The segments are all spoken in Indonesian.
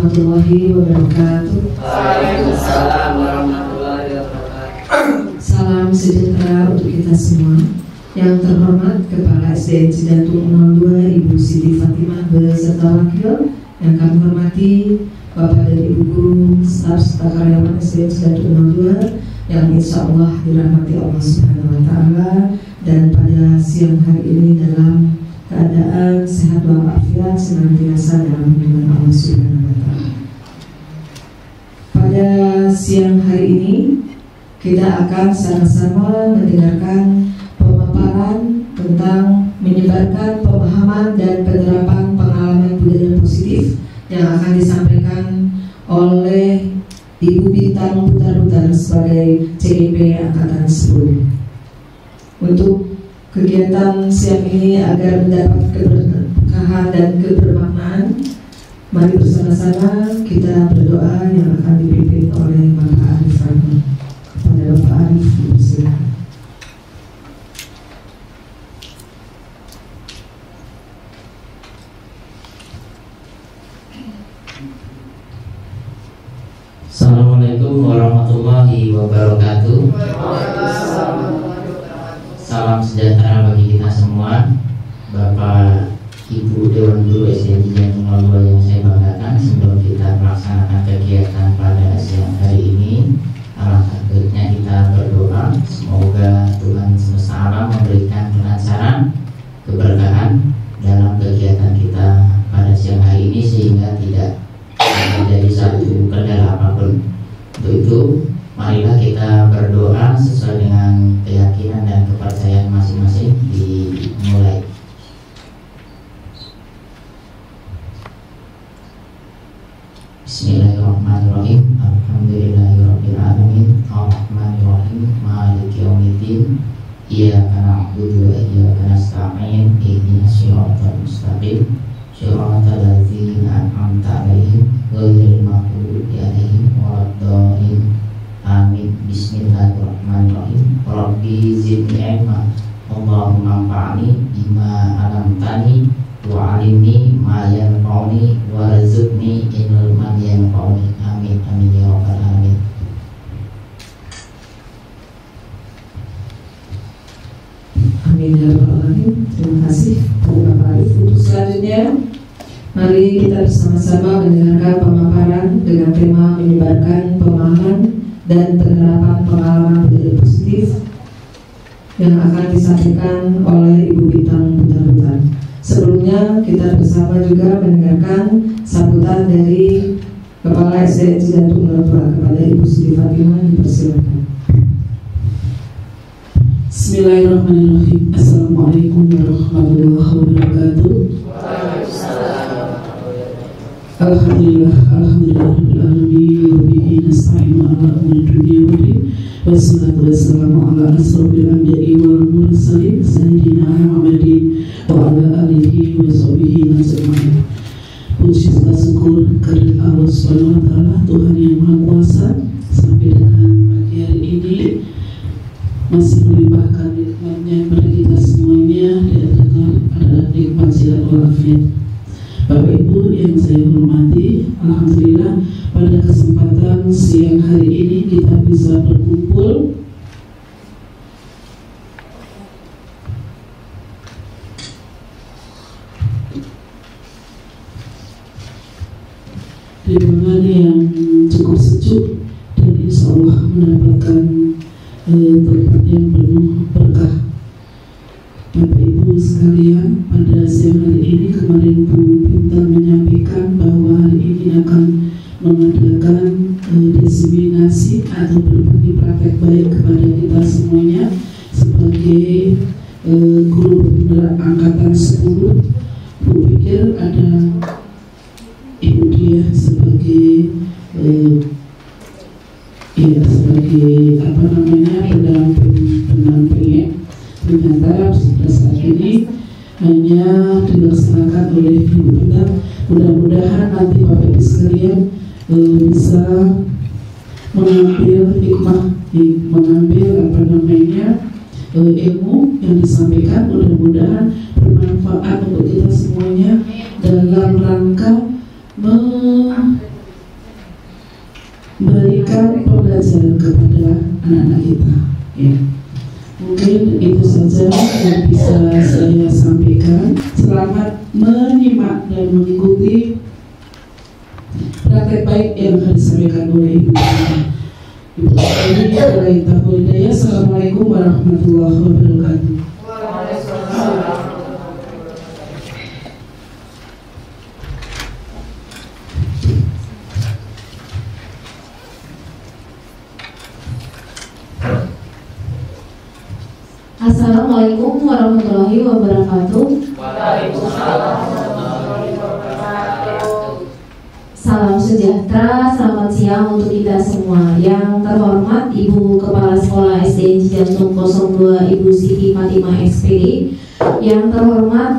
warahmatullahi wabarakatuh. Waalaikumsalam warahmatullahi wabarakatuh. Salam sejahtera untuk kita semua. Yang terhormat Kepala SDN Cijantung 02 Ibu Siti Fatimah beserta wakil, yang kami hormati Bapak dan Ibu Guru, staf serta karyawan SDN Cijantung 02 yang insya Allah dirahmati Allah Subhanahu Wa Taala, dan pada siang hari ini dalam keadaan sehat walafiat senantiasa dalam lindungan Allah Subhanahu Wa Taala. Pada siang hari ini kita akan sama-sama mendengarkan pemaparan tentang menyebarkan pemahaman dan penerapan pengalaman budaya positif yang akan disampaikan oleh Ibu Bintang Putar-Putar sebagai CIP Angkatan 10. Untuk kegiatan siang ini agar mendapat keberkahan dan kebermaknaan, mari bersama-sama kita berdoa yang akan dipimpin oleh Bapak Arif Rahmi. Kepada Bapak Arif, silakan. Assalamualaikum warahmatullahi wabarakatuh. Salam sejahtera bagi kita semua. Bapak Ibu Dewan Guru SDN Cijantung 02 yang saya banggakan, sebelum kita melaksanakan kegiatan pada siang hari ini, alangkah baiknya kita berdoa semoga Tuhan semesta alam memberikan kelancaran, keberkahan dalam kegiatan kita pada siang hari ini sehingga tidak menjadi satu kendala apapun. Untuk itu, marilah kita berdoa sesuai dengan keyakinan dan kepercayaan masing-masing. Dimulai. Bismillahirrahmanirrahim. Alhamdulillahirabbil alamin. Arrahmanirrahim. Maliki yaumiddin. Iyyaka na'budu wa iyyaka nasta'in. Ihdinas shiratal mustaqim. Shiratal ladzina an'amta 'alaihim ghairil maghdubi 'alaihim waladdallin. Amin. Bismillahirrahmanirrahim. Rabbi zidni ilma. Allahumma anfa'ni bima 'allamtani wa 'allimni ma yanfa'uni warzuqni ilman yanfa'uni. Amin. Amin ya rabbal alamin. Amin ya rabbal alamin. Terima kasih kepada Bapak Arif. Untuk selanjutnya, mari kita bersama-sama mendengarkan pemaparan dengan tema menyebarkan pemahaman dan penerapan pengalaman budaya positif yang akan disampaikan oleh Ibu Bintang Putar-Putar. Sebelumnya kita bersama juga mendengarkan sambutan dari Kepala SDN Cijantung 02 kepada Ibu Siti Fatimah. Dipersilakan. Bismillahirrahmanirrahim. Assalamualaikum warahmatullahi wabarakatuh. Alhamdulillahirabbil alamin. Nasta'inu ala umuri dunya wad-din. Wassalatu wassalamu ala asrofil anbiya'i wal mursalin sayyidina Muhammadin wa ala alihi wa sahbihi ajma'in. Puji serta syukur kehadirat Allah Subhanahu wa taala, Tuhan yang Maha Kuasa, sampai dengan pagi hari ini masih melimpahkan nikmat-Nya kepada kita semuanya, adalah nikmat sehat walafiat. Bapak Ibu yang saya hormati, alhamdulillah pada kesempatan siang hari ini kita bisa berkumpul di ruangan yang cukup sejuk dan insya Allah mendapatkan tempat yang penuh berkah. Bapak Ibu sekalian, pada siang hari ini kemarin Bu Bintang menyampaikan bahwa hari ini akan mengadakan diseminasi atau berbagi praktek baik kepada kita semuanya sebagai guru pembina angkatan 10. Bu pikir ada Ibu dia sebagai pendamping. Ternyata pada saat ini hanya dilaksanakan oleh Ibu Bintang. Mudah-mudahan nanti Bapak Ibu sekalian bisa mengambil hikmah, mengambil ilmu yang disampaikan. Mudah-mudahan bermanfaat untuk kita semuanya dalam rangka memberikan pembelajaran kepada anak-anak kita. Ya. Mungkin itu saja yang bisa saya sampaikan. Selamat menyimak dan mengikuti praktek baik yang akan disampaikan oleh Ibu. Ibu ini adalah Intan Hidayah. Assalamualaikum warahmatullahi wabarakatuh. Assalamualaikum warahmatullahi wabarakatuh. Salam sejahtera, selamat siang untuk kita semua. Yang terhormat Ibu Kepala Sekolah SDN Cijantung 02 Ibu Siti Fatimah SPD. Yang terhormat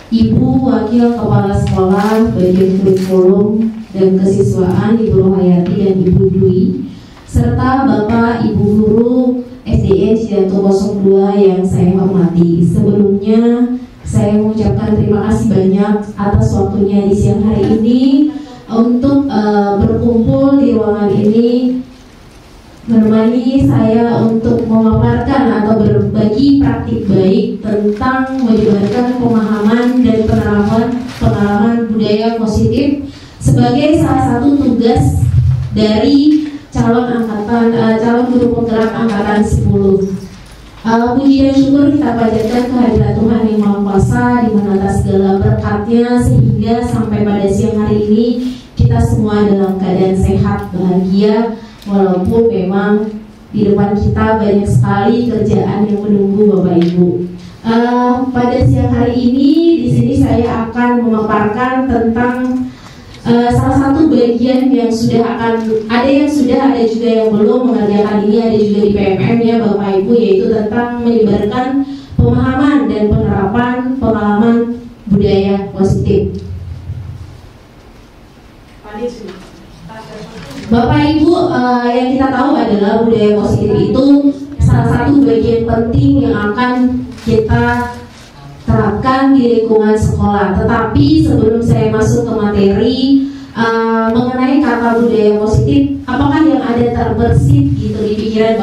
Ibu Wakil Kepala Sekolah Bagian Kurikulum dan Kesiswaan Ibu Rohayati dan Ibu Dwi, serta Bapak Ibu Guru SDN Cijantung 02 yang saya hormati. Sebelumnya saya mengucapkan terima kasih banyak atas waktunya di siang hari ini untuk berkumpul di ruangan ini, menemani saya untuk memaparkan atau berbagi praktik baik tentang menyebarkan pemahaman dan pengalaman budaya positif sebagai salah satu tugas dari calon guru penggerak angkatan 10. Puji dan syukur kita panjatkan kehadirat Tuhan yang Maha Kuasa, di mana atas segala berkatnya sehingga sampai pada siang hari ini kita semua dalam keadaan sehat, bahagia, walaupun memang di depan kita banyak sekali kerjaan yang menunggu Bapak Ibu. Pada siang hari ini di sini saya akan memaparkan tentang salah satu bagian yang sudah ada juga yang belum mengerjakan ini, ada juga di PMM ya Bapak Ibu, yaitu tentang menyebarkan pemahaman dan penerapan pengalaman budaya positif. Bapak Ibu, yang kita tahu adalah budaya positif itu salah satu bagian penting yang akan kita terapkan di lingkungan sekolah. Tetapi sebelum saya masuk ke materi mengenai kata budaya positif, apakah yang ada terbersit gitu di pikiran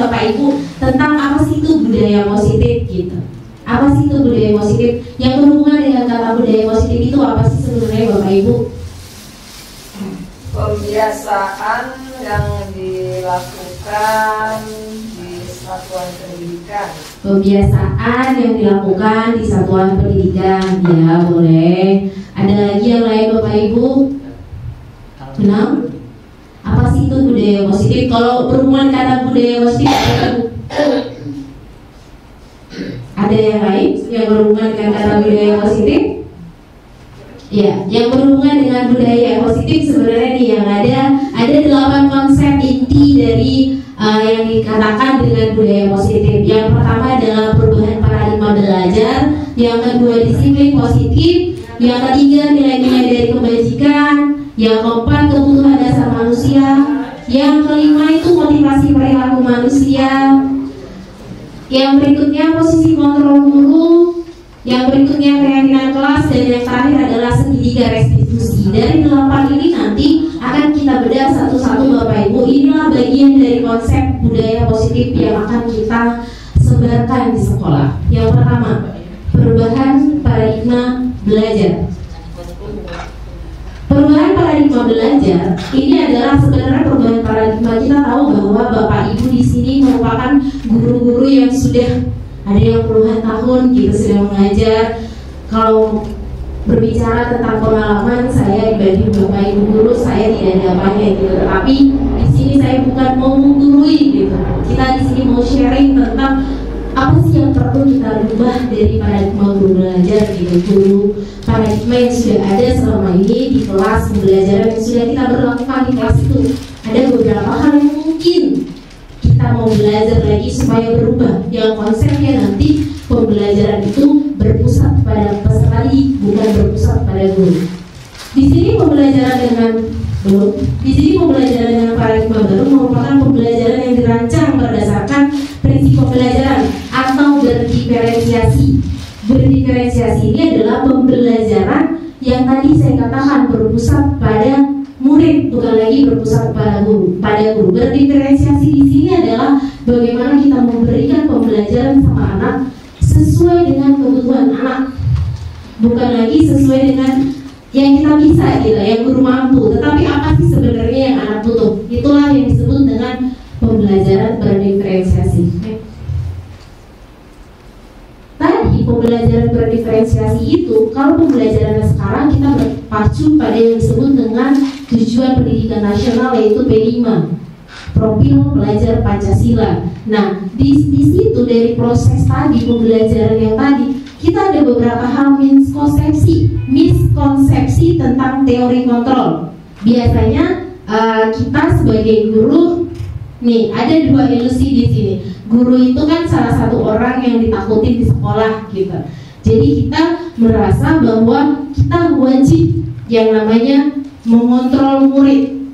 Bapak Ibu tentang apa sih itu budaya positif gitu? Apa sih itu budaya positif? Yang berhubungan dengan kata budaya positif itu apa sih sebenarnya Bapak Ibu? Pembiasaan yang dilakukan di satuan pendidikan. Kebiasaan yang dilakukan di satuan pendidikan, ya boleh. Ada lagi yang lain Bapak Ibu? Benar? Apa sih itu budaya positif? Kalau berhubungan kata budaya positif, ada yang lain yang berhubungan dengan kata budaya positif? Ya, yang berhubungan dengan budaya positif sebenarnya nih yang ada 8 konsep inti dari yang dikatakan dengan budaya positif. Yang pertama adalah perubahan paradigma belajar, yang kedua disiplin positif, yang ketiga nilai-nilai dari kebajikan, yang keempat kebutuhan dasar manusia, yang kelima itu motivasi perilaku manusia, yang berikutnya posisi kontrol guru, yang berikutnya keyakinan kelas, dan yang terakhir adalah segitiga restitusi. Dari 8 ini nanti akan kita bedah satu-satu Bapak Ibu. Inilah bagian dari konsep budaya positif yang akan kita sebarkan di sekolah. Yang pertama, perubahan paradigma belajar. Perubahan paradigma belajar ini adalah sebenarnya perubahan paradigma. Kita tahu bahwa Bapak Ibu di sini merupakan guru-guru yang sudah ada yang puluhan tahun gitu sudah mengajar. Kalau berbicara tentang pengalaman saya dibanding Bapak Ibu guru, saya tidak ada apa-apa gitu. Tapi di sini saya bukan mau menggurui gitu. Kita di sini mau sharing tentang apa sih yang perlu kita rubah dari paradigma guru belajar gitu. Guru paradigma yang sudah ada selama ini di kelas pembelajaran yang sudah kita berlakukan di kelas itu, ada beberapa hal yang mungkin kita mau belajar lagi supaya berubah. Yang konsepnya nanti pembelajaran itu berpusat pada peserta didik, bukan berpusat pada guru. Di sini pembelajaran dengan paradigma baru merupakan pembelajaran yang dirancang berdasarkan prinsip pembelajaran atau berdiferensiasi. Berdiferensiasi ini adalah pembelajaran yang tadi saya katakan berpusat pada murid, bukan lagi berpusat pada guru. Berdiferensiasi di sini adalah bagaimana kita memberikan pembelajaran sama anak sesuai dengan kebutuhan anak, bukan lagi sesuai dengan yang kita bisa gitu, yang guru mampu, tetapi apa sih sebenarnya yang anak butuh. Itulah yang disebut dengan pembelajaran berdiferensiasi. Tadi pembelajaran berdiferensiasi itu, kalau pembelajaran sekarang kita berpacu pada yang disebut dengan tujuan pendidikan nasional, yaitu P5, profil pelajar Pancasila. Nah, di situ dari proses tadi pembelajaran yang tadi, kita ada beberapa hal miskonsepsi tentang teori kontrol. Biasanya kita sebagai guru, nih ada dua ilusi di sini. Guru itu kan salah satu orang yang ditakutin di sekolah gitu. Jadi kita merasa bahwa kita wajib yang namanya mengontrol murid.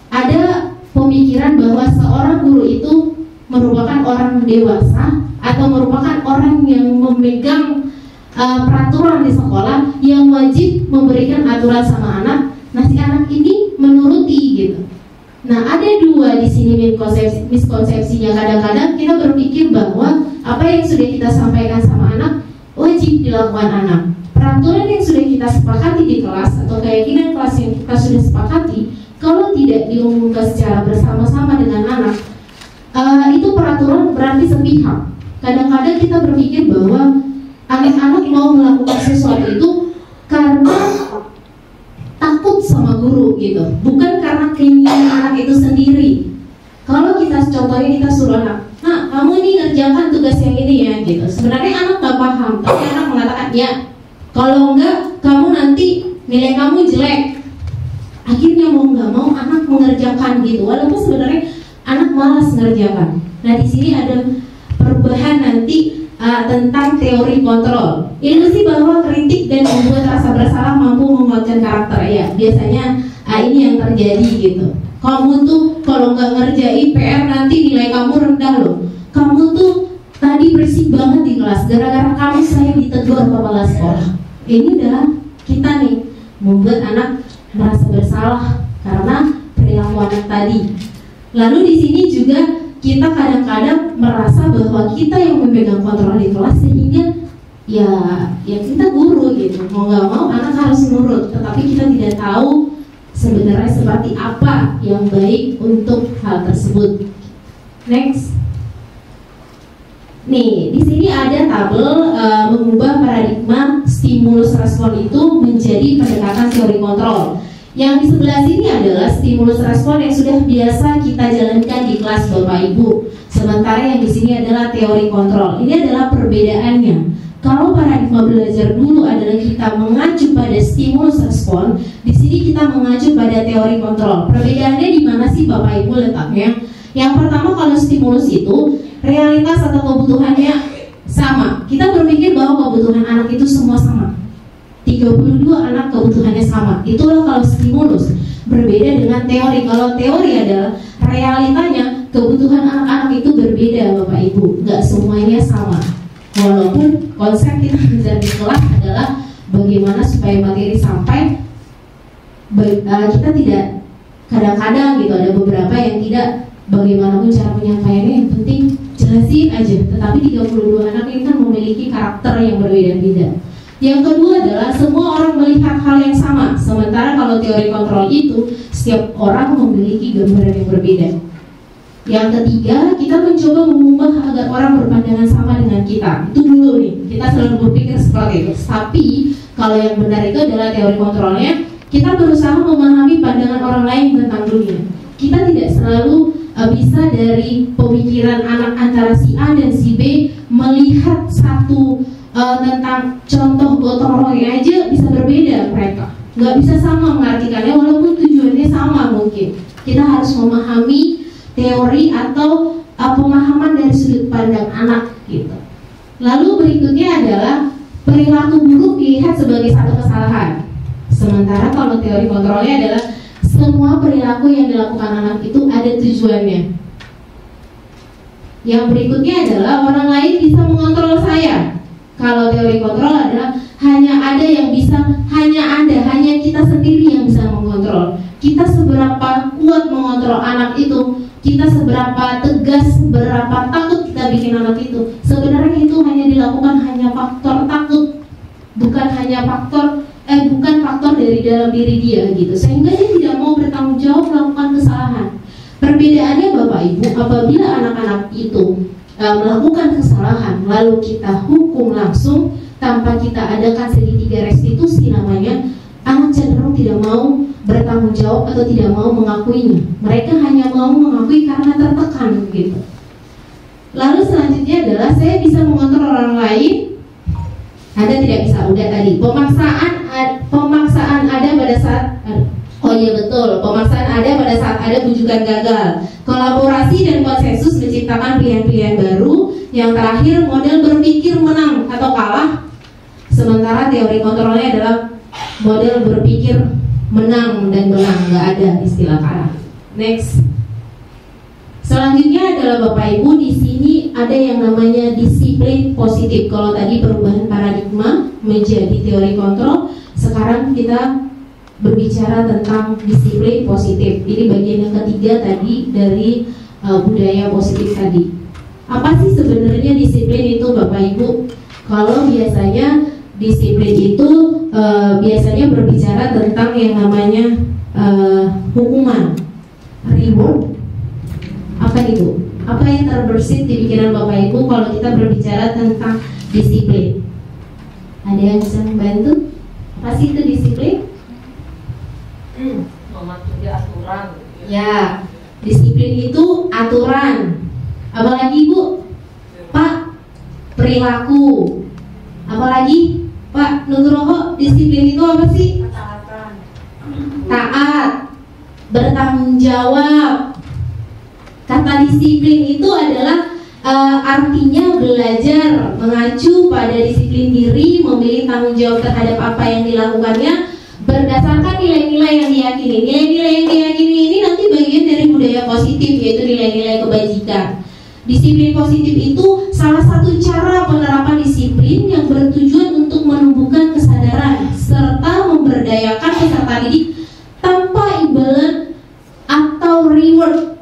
Ada pemikiran bahwa seorang guru itu merupakan orang dewasa atau merupakan orang yang memegang peraturan di sekolah yang wajib memberikan aturan sama anak. Nah, si anak ini menuruti gitu. Nah, ada dua di sini miskonsepsinya. Kadang-kadang kita berpikir bahwa apa yang sudah kita sampaikan sama anak wajib dilakukan anak. Peraturan yang sudah kita sepakati di kelas atau keyakinan kelas yang kita sudah sepakati, kalau tidak diumumkan secara bersama-sama dengan anak, itu peraturan berarti sepihak. Kadang-kadang kita berpikir bahwa anak-anak mau melakukan sesuatu itu karena takut sama guru gitu, bukan karena keinginan anak itu sendiri. Kalau kita contohnya kita suruh anak, nah kamu ini ngerjakan tugas yang ini ya gitu, sebenarnya anak gak paham, tapi anak mengatakan ya, kalau enggak kamu nanti nilai kamu jelek. Akhirnya mau nggak mau anak mengerjakan gitu, walaupun sebenarnya anak malas mengerjakan. Nah, di sini ada perubahan nanti tentang teori kontrol. Ilusi bahwa kritik dan membuat rasa bersalah mampu menguatkan karakter. Ya, biasanya ini yang terjadi gitu. Kamu tuh kalau nggak ngerjain PR nanti nilai kamu rendah loh. Kamu tuh tadi bersih banget di kelas, gara-gara kamu saya ditegur kepala sekolah. Ini adalah kita nih membuat anak merasa bersalah karena perilaku anak tadi. Lalu di sini juga kita kadang-kadang merasa bahwa kita yang memegang kontrol di kelas, sehingga ya kita guru gitu, mau nggak mau anak harus nurut, tetapi kita tidak tahu sebenarnya seperti apa yang baik untuk hal tersebut. Next. Nih, di sini ada tabel mengubah paradigma stimulus respon itu menjadi pendekatan teori kontrol. Yang di sebelah sini adalah stimulus respon yang sudah biasa kita jalankan di kelas Bapak Ibu. Sementara yang di sini adalah teori kontrol. Ini adalah perbedaannya. Kalau paradigma belajar dulu adalah kita mengacu pada stimulus respon, di sini kita mengacu pada teori kontrol. Perbedaannya di mana sih Bapak Ibu letaknya? Yang pertama, kalau stimulus itu realitas atau kebutuhannya sama. Kita berpikir bahwa kebutuhan anak itu semua sama. 32 anak kebutuhannya sama. Itulah kalau stimulus. Berbeda dengan teori. Kalau teori adalah realitanya kebutuhan anak-anak itu berbeda Bapak Ibu. Nggak semuanya sama. Walaupun konsep kita belajar di kelas adalah bagaimana supaya materi sampai, kita tidak, kadang-kadang gitu ada beberapa yang tidak, bagaimanapun cara penyampaiannya yang penting jelasin aja. Tetapi 32 anak ini kan memiliki karakter yang berbeda-beda. Yang kedua adalah semua orang melihat hal yang sama. Sementara kalau teori kontrol itu setiap orang memiliki gambaran yang berbeda. Yang ketiga, kita mencoba mengubah agar orang berpandangan sama dengan kita. Itu dulu nih, kita selalu berpikir seperti itu. Tapi kalau yang benar itu adalah teori kontrolnya, kita berusaha memahami pandangan orang lain tentang dunia. Kita tidak selalu bisa dari pemikiran anak antara si A dan si B melihat satu tentang contoh gotong royong aja bisa berbeda mereka. Nggak bisa sama mengartikannya walaupun tujuannya sama mungkin. Kita harus memahami teori atau pemahaman dari sudut pandang anak gitu. Lalu berikutnya adalah perilaku buruk dilihat sebagai satu kesalahan. Sementara kalau teori kontrolnya adalah semua perilaku yang dilakukan anak itu ada tujuannya. Yang berikutnya adalah orang lain bisa mengontrol saya. Kalau teori kontrol adalah hanya ada yang bisa, hanya kita sendiri yang bisa mengontrol. kita seberapa kuat mengontrol anak itu, kita seberapa tegas, seberapa takut kita bikin anak itu. Sebenarnya itu hanya dilakukan hanya faktor takut, bukan faktor dari dalam diri dia gitu, sehingga dia tidak mau bertanggung jawab melakukan kesalahan. Perbedaannya Bapak Ibu, apabila anak-anak itu melakukan kesalahan lalu kita hukum langsung tanpa kita adakan segitiga restitusi namanya, anak cenderung tidak mau bertanggung jawab atau tidak mau mengakuinya. Mereka hanya mau mengakui karena tertekan gitu. Lalu selanjutnya adalah saya bisa mengontrol orang lain. Anda tidak bisa, udah tadi. Pemaksaan ada pada saat pemaksaan ada pada saat ada bujukan gagal. Kolaborasi dan konsensus menciptakan pilihan-pilihan baru. Yang terakhir, model berpikir menang atau kalah. Sementara teori kontrolnya adalah model berpikir menang dan menang, nggak ada istilah kalah. Next. Selanjutnya adalah Bapak Ibu, di sini ada yang namanya disiplin positif. Kalau tadi perubahan paradigma menjadi teori kontrol, sekarang kita berbicara tentang disiplin positif. Ini bagian yang ketiga tadi dari budaya positif tadi. Apa sih sebenarnya disiplin itu Bapak Ibu? Kalau biasanya disiplin itu biasanya berbicara tentang yang namanya hukuman, reward. Apa itu? Apa yang terbersit di pikiran Bapak Ibu kalau kita berbicara tentang disiplin? Ada yang bisa membantu? Apa sih itu disiplin? Mematuhi aturan. Ya, disiplin itu aturan. Apalagi Bu? Pak, perilaku. Apalagi Pak Nugroho, disiplin itu apa sih? Taat, bertanggung jawab. Kata disiplin itu adalah artinya belajar, mengacu pada disiplin diri, memilih tanggung jawab terhadap apa yang dilakukannya berdasarkan nilai-nilai yang diyakini. Nilai-nilai yang diyakini ini nanti bagian dari budaya positif, yaitu nilai-nilai kebajikan. Disiplin positif itu salah satu cara penerapan disiplin yang bertujuan untuk menumbuhkan kesadaran serta memberdayakan peserta didik tanpa imbalan atau reward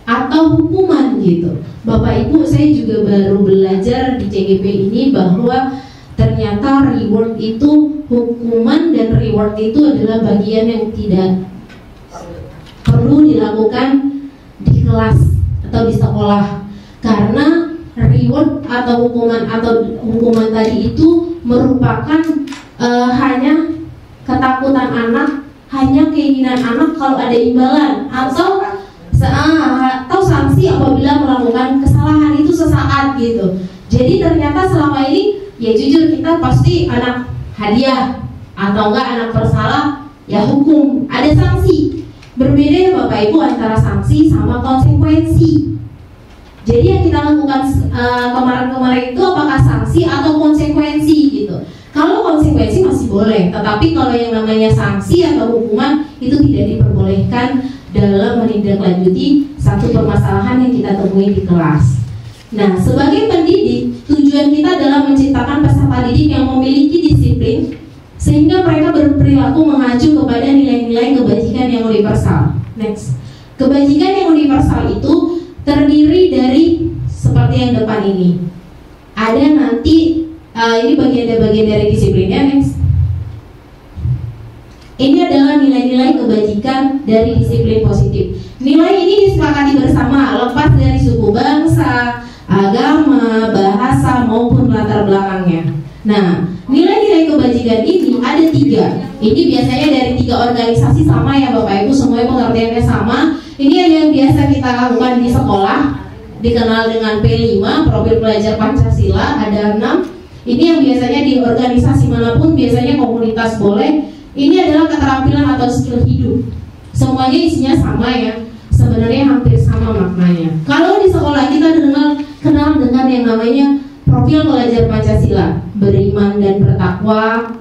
atau hukuman gitu. Bapak Ibu, saya juga baru belajar di CGP ini bahwa ternyata reward itu, hukuman dan reward itu adalah bagian yang tidak perlu dilakukan di kelas atau di sekolah, karena reward atau hukuman tadi itu merupakan hanya ketakutan anak, hanya keinginan anak kalau ada imbalan atau sanksi apabila melakukan kesalahan itu sesaat gitu. Jadi ternyata selama ini ya jujur kita pasti anak hadiah atau enggak anak bersalah ya hukum, ada sanksi. Berbeda ya Bapak Ibu antara sanksi sama konsekuensi. Jadi yang kita lakukan kemarin-kemarin itu apakah sanksi atau konsekuensi gitu. Kalau konsekuensi masih boleh, tetapi kalau yang namanya sanksi atau hukuman itu tidak diperbolehkan dalam menindaklanjuti satu permasalahan yang kita temui di kelas. Nah, sebagai pendidik, tujuan kita adalah menciptakan peserta didik yang memiliki disiplin sehingga mereka berperilaku mengacu kepada nilai-nilai kebajikan yang universal. Next. Kebajikan yang universal itu terdiri dari seperti yang depan ini. Ada nanti ini bagian dari disiplinnya. Next. Ini adalah nilai-nilai kebajikan dari disiplin positif. Nilai ini disepakati bersama, lepas dari suku bangsa, agama, bahasa maupun latar belakangnya. Nah, nilai-nilai kebajikan ini ada 3. Ini biasanya dari 3 organisasi sama ya Bapak Ibu, semuanya pengertiannya sama. Ini yang biasa kita lakukan di sekolah, dikenal dengan P5, profil pelajar Pancasila, ada 6. Ini yang biasanya di organisasi manapun, biasanya komunitas boleh. Ini adalah keterampilan atau skill hidup. Semuanya isinya sama ya, sebenarnya hampir sama maknanya. Kalau di sekolah kita kenal dengan yang namanya profil pelajar Pancasila, beriman dan bertakwa,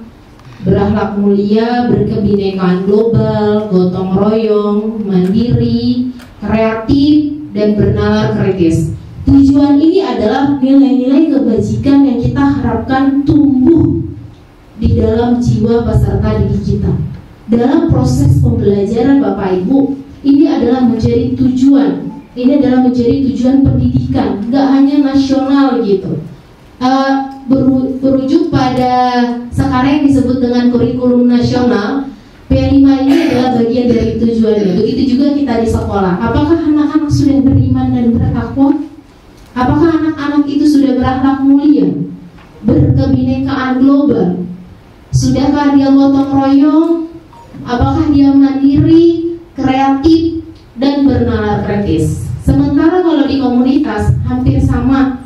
berakhlak mulia, berkebinekaan global, gotong royong, mandiri, kreatif, dan bernalar kritis. Tujuan ini adalah nilai-nilai kebajikan yang kita harapkan tumbuh di dalam jiwa peserta didik kita. dalam proses pembelajaran Bapak Ibu, ini adalah menjadi tujuan. Ini adalah menjadi tujuan pendidikan, nggak hanya nasional gitu. Berujuk pada sekarang yang disebut dengan kurikulum nasional, P5 ini adalah bagian dari tujuannya. Begitu juga kita di sekolah. Apakah anak-anak sudah beriman dan bertakwa? Apakah anak-anak itu sudah berakhlak mulia, berkebinekaan global? Sudahkah dia gotong royong? Apakah dia mandiri, kreatif, dan bernalar kritis? Sementara kalau di komunitas hampir sama.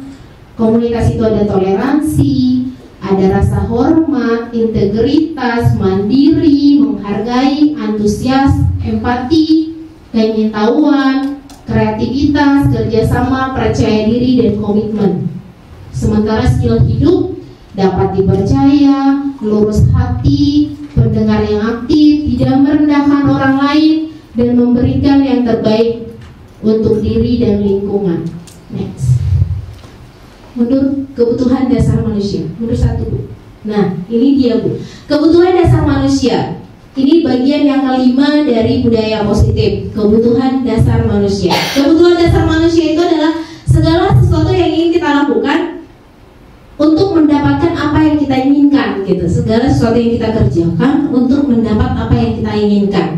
Komunitas itu ada toleransi, ada rasa hormat, integritas, mandiri, menghargai, antusias, empati, keingin-tahuan, kreativitas, kerjasama, percaya diri, dan komitmen. Sementara skill hidup dapat dipercaya, lurus hati, pendengar yang aktif, tidak merendahkan orang lain, dan memberikan yang terbaik untuk diri dan lingkungan. Next. Menurut kebutuhan dasar manusia. Mundur satu, Bu. Nah, ini dia, Bu. Kebutuhan dasar manusia. Ini bagian yang kelima dari budaya positif. Kebutuhan dasar manusia. Kebutuhan dasar manusia itu adalah segala sesuatu yang ingin kita lakukan untuk mendapatkan apa yang kita inginkan, gitu. Segala sesuatu yang kita kerjakan untuk mendapat apa yang kita inginkan.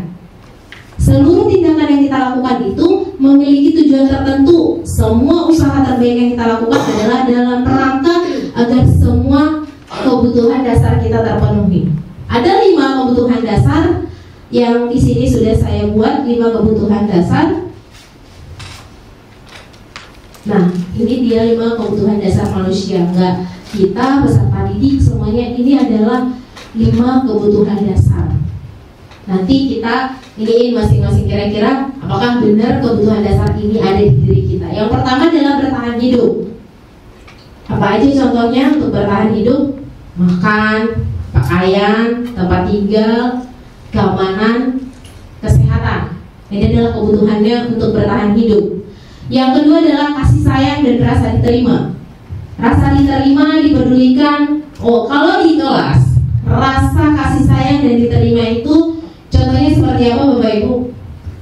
Seluruh tindakan yang kita lakukan itu memiliki tujuan tertentu. Semua usaha terbaik yang kita lakukan adalah dalam rangka agar semua kebutuhan dasar kita terpenuhi. Ada 5 kebutuhan dasar yang di sini sudah saya buat 5 kebutuhan dasar. Nah, ini dia 5 kebutuhan dasar manusia. Enggak kita peserta didik semuanya, ini adalah 5 kebutuhan dasar. Nanti kita iniin masing-masing kira-kira apakah benar kebutuhan dasar ini ada di diri kita. Yang pertama adalah bertahan hidup. Apa aja contohnya untuk bertahan hidup? Makan, pakaian, tempat tinggal, keamanan, kesehatan. Ini adalah kebutuhannya untuk bertahan hidup. Yang kedua adalah kasih sayang dan rasa diterima. Rasa diterima, dipedulikan. Kalau di kelas, rasa kasih sayang dan diterima itu contohnya seperti apa Bapak Ibu?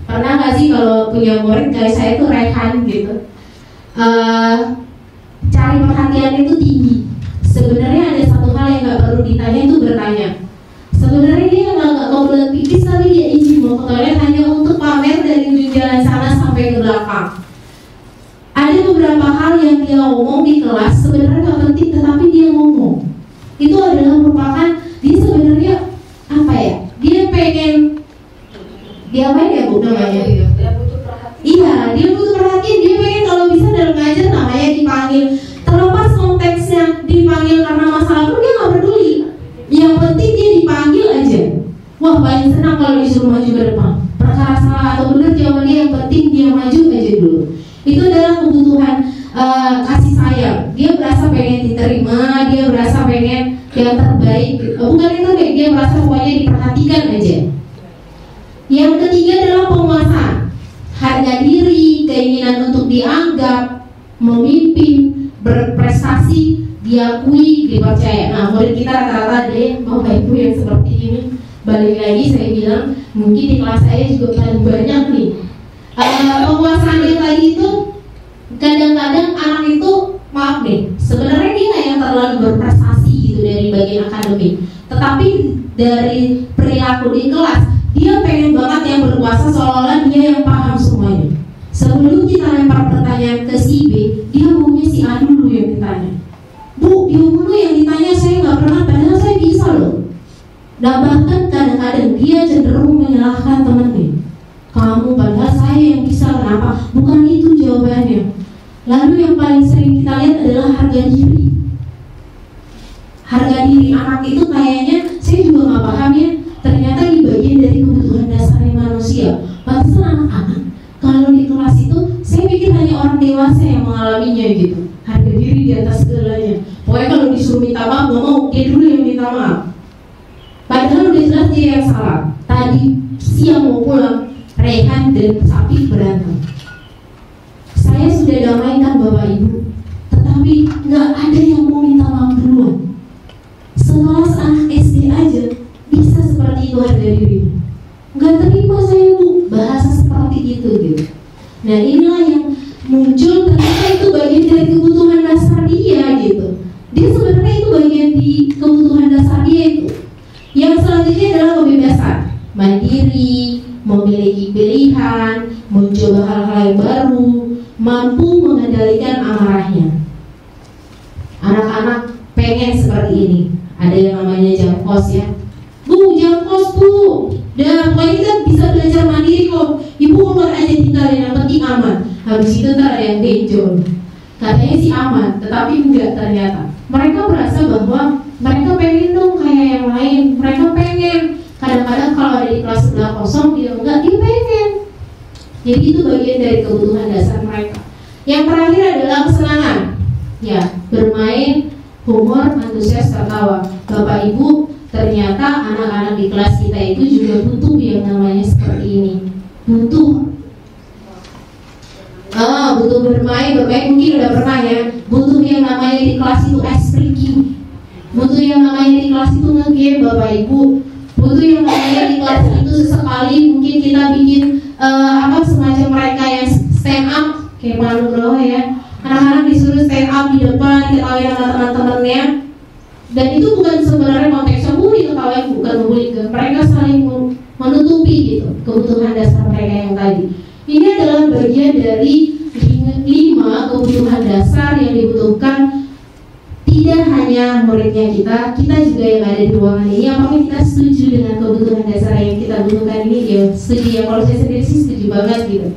Pernah nggak sih kalau punya murid kayak saya tuh Rehan gitu, cari perhatian itu tinggi. Sebenarnya ada satu hal yang nggak perlu ditanya, itu bertanya. Sebenarnya dia nggak kebelet pipis tapi dia izin mau ke toilet hanya untuk pamer dari ujung jalan sana sampai ke belakang. Ada beberapa hal yang dia ngomong di kelas sebenarnya nggak penting tetapi dia ngomong. Itu adalah merupakan dia sebenarnya apa ya? Dia pengen dia apa ya Bu namanya? Dia butuh perhatian. Iya, dia butuh perhatian. Dia pengen kalau bisa dalam ngajar namanya dipanggil. Terlepas konteksnya dipanggil karena masalah pun dia nggak peduli. Yang penting dia dipanggil aja. Wah paling senang kalau disuruh maju ke depan. Perkara salah atau benar jawabannya yang penting dia maju aja dulu. Itu adalah kebutuhan kasih sayang. Dia berasa pengen diterima, dia berasa pengen yang terbaik. Bukan yang terbaik, dia merasa pokoknya diperhatikan aja. Yang ketiga adalah penguasaan. Harga diri, keinginan untuk dianggap, memimpin, berprestasi, diakui, dipercaya. Nah, murid kita rata-rata deh, Bapak Ibu yang seperti ini. Balik lagi saya bilang, mungkin di kelas saya juga paling banyak nih. Penguasaan yang tadi itu kadang-kadang anak itu maaf deh, sebenarnya dia nggak yang terlalu berprestasi gitu dari bagian akademik, tetapi dari perilaku di kelas dia pengen banget yang berkuasa seolah-olah dia yang paham semuanya. Sebelum kita lempar pertanyaan ke si B, dia maunya si A dulu yang ditanya. Bu, dia dulu yang ditanya, saya nggak pernah, padahal saya bisa loh. Dan bahkan kadang-kadang dia cenderung menyalahkan temannya. Kamu padahal saya yang bisa, kenapa? Bukan itu jawabannya. Lalu yang paling sering kita lihat adalah harga diri. Harga diri anak itu kayaknya saya juga nggak paham ya. Ternyata ini bagian dari kebutuhan dasarnya manusia. Pantesan anak-anak kalau di kelas itu saya pikir hanya orang dewasa yang mengalaminya gitu. Harga diri di atas segalanya. Pokoknya kalau disuruh minta maaf nggak mau, dia dulu yang minta maaf. Padahal udah jelas dia yang salah. Tadi siang mau pulang, Rehan dan Sapi berantem. Saya sudah damaikan Bapak Ibu, tetapi nggak ada yang mau minta maaf duluan. Sekelas anak SD aja bisa seperti itu itu harga diri. Nggak terima saya Bu, bahasa seperti itu gitu. Nah inilah yang muncul, ternyata itu bagian dari kebutuhan dasar dia gitu. Dia sebenarnya itu bagian di kebutuhan dasar dia itu. Yang selanjutnya adalah kebebasan, mandiri, memiliki pilihan, mencoba hal-hal yang baru, mampu mengendalikan amarahnya. Anak-anak pengen seperti ini. Ada yang namanya jam kos ya. Bu, jam kos Bu. Dan pokoknya kita bisa belajar mandiri kok. Ibu keluar aja tinggalin, yang penting aman. Habis itu ntar ada yang benjol. Katanya sih aman, tetapi enggak ternyata. Mereka merasa bahwa mereka pengen dong kayak yang lain. Mereka pengen. Kadang-kadang kalau ada di kelas sebelah kosong, dia enggak, dia pengen. Jadi itu bagian dari kebutuhan dasar mereka. Yang terakhir adalah kesenangan. Ya, bermain, humor, antusias, tertawa. Bapak Ibu, ternyata anak-anak di kelas kita itu juga butuh yang namanya seperti ini. Butuh bermain mungkin udah pernah ya. Butuh yang namanya di kelas itu ice breaking. Butuh yang namanya di kelas itu nge-game Bapak Ibu. Butuh yang namanya di kelas itu sesekali mungkin kita bikin semacam mereka yang stand up kayak malu loh ya. Anak-anak disuruh stand up di depan, diketawain sama teman-temannya. Dan itu bukan sebenarnya konteksnya bully, ketawain bukan bully, mereka saling menutupi gitu kebutuhan dasar mereka yang tadi. Ini adalah bagian dari 5 kebutuhan dasar yang dibutuhkan tidak hanya muridnya kita juga yang ada di ruangan ini. Apakah kita setuju dengan kebutuhan dasar yang kita butuhkan ini? Ya setuju ya, kalau saya sendiri sih setuju banget gitu.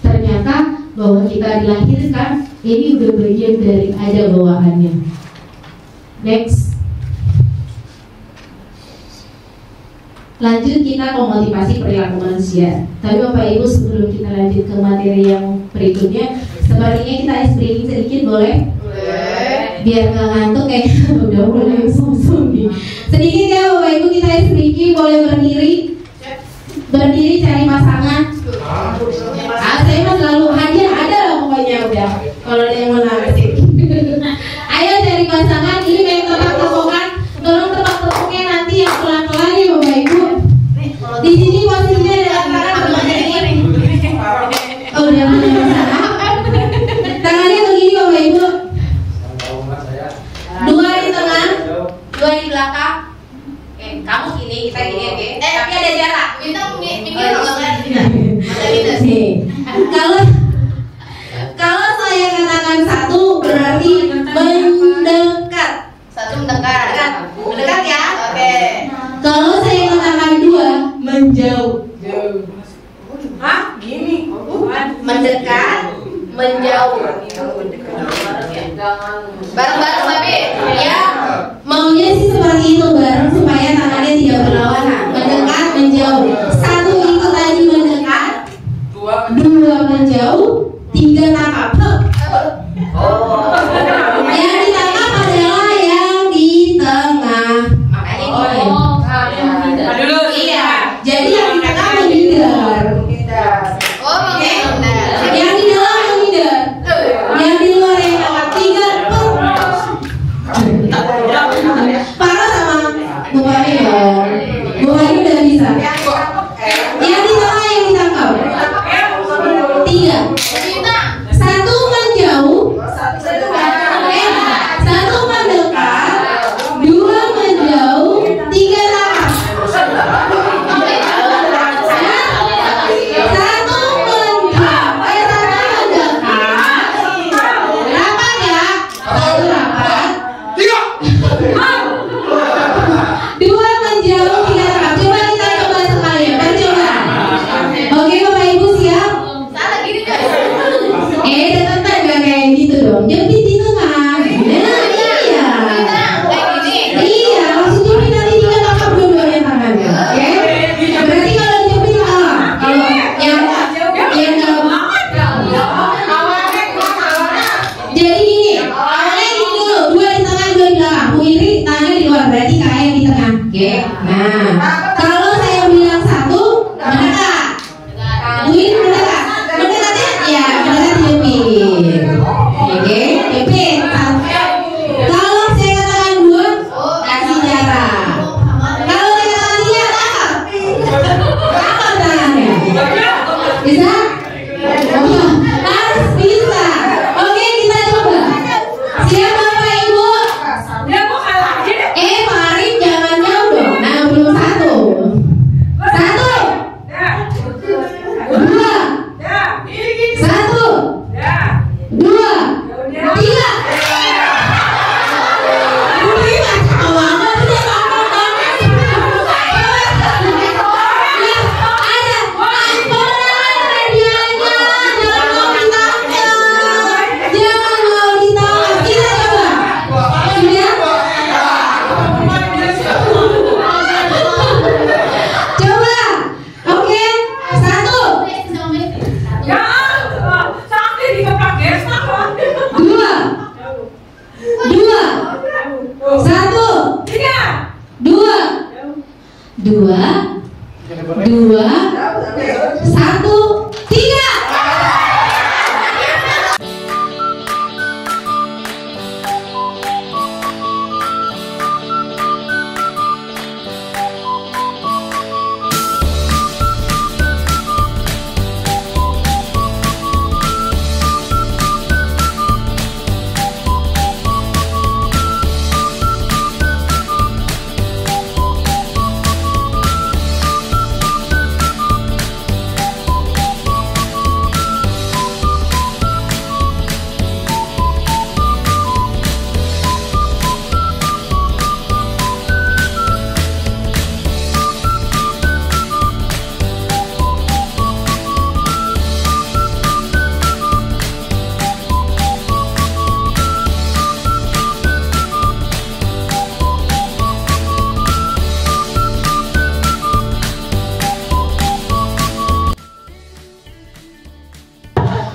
Ternyata bahwa kita dilahirkan ini udah bagian dari ada bawaannya. Next. Lanjut kita ke motivasi perilaku manusia. Tapi Bapak Ibu sebelum kita lanjut ke materi yang berikutnya, sebaliknya kita ice breaking sedikit boleh? Boleh. Biar nggak ngantuk udah mulai sum-sum nih. Sedikit ya Bapak Ibu, kita ice breaking, boleh berdiri. Berdiri cari pasangan. Saya mah selalu ada lah pokoknya udah. Kalau ada yang menarik. Ayo cari pasangan. Ini kayak tebak-tebakan. Tolong tebak-tebaknya nanti yang pelan-pelan ya Bapak Ibu. Di sini posisinya ada ini. Oh udah punya pasangan. Tangannya begini Bapak Ibu. 2 di tengah, 2 di belakang. Kamu gini, kita gini oke. Tapi ada jarak. Kalau saya katakan 1 berarti mendekat. 1 mendekat. Mendekat ya? Oke. Kalau saya katakan 2 menjauh. Hah? Gini. Mendekat, menjauh. Bareng-bareng Babi. Ya. Maunya sih seperti itu, bareng supaya tangannya tidak berlawanan. Mendekat, menjauh. 1 itu tadi mendekat, 2 menjauh, 3 tangkap. Yang ditangkap adalah yang di tengah. Makanya iya. Jadi yang di tengah menghindar. Oke. Yang di dalam menghindar. Yang di luar yang tangkap. 3 parah sama Bu Fani dong. Bu Fani udah bisa. Yang di tengah yang ditangkap. 3. 1 menjauh. 1 mendekat. 2 menjauh. 3 tangkap. 1 mendekat. 2, 1, 3.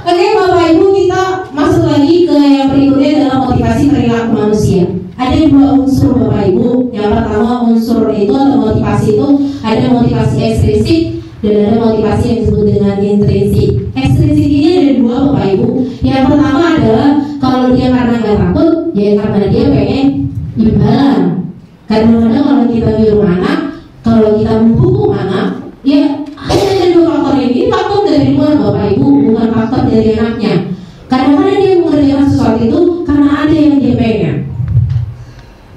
Oke Bapak Ibu, kita masuk lagi ke yang berikutnya dalam motivasi perilaku manusia. Ada 2 unsur Bapak Ibu. Yang pertama unsur itu atau motivasi itu ada motivasi ekstrinsik dan ada motivasi yang disebut dengan intrinsik. Ekstrinsik ini ada 2 Bapak Ibu. Yang pertama adalah kalau dia karena nggak takut, ya karena dia pengen imbalan. Kadang-kadang kalau kita nyuruh anak, kalau kita menghukum anak, ya ada 2 faktor ini. Faktor dari luar Bapak Ibu, bukan faktor dari anaknya. Kadang-kadang dia mengerjakan sesuatu itu karena ada yang dia pengen.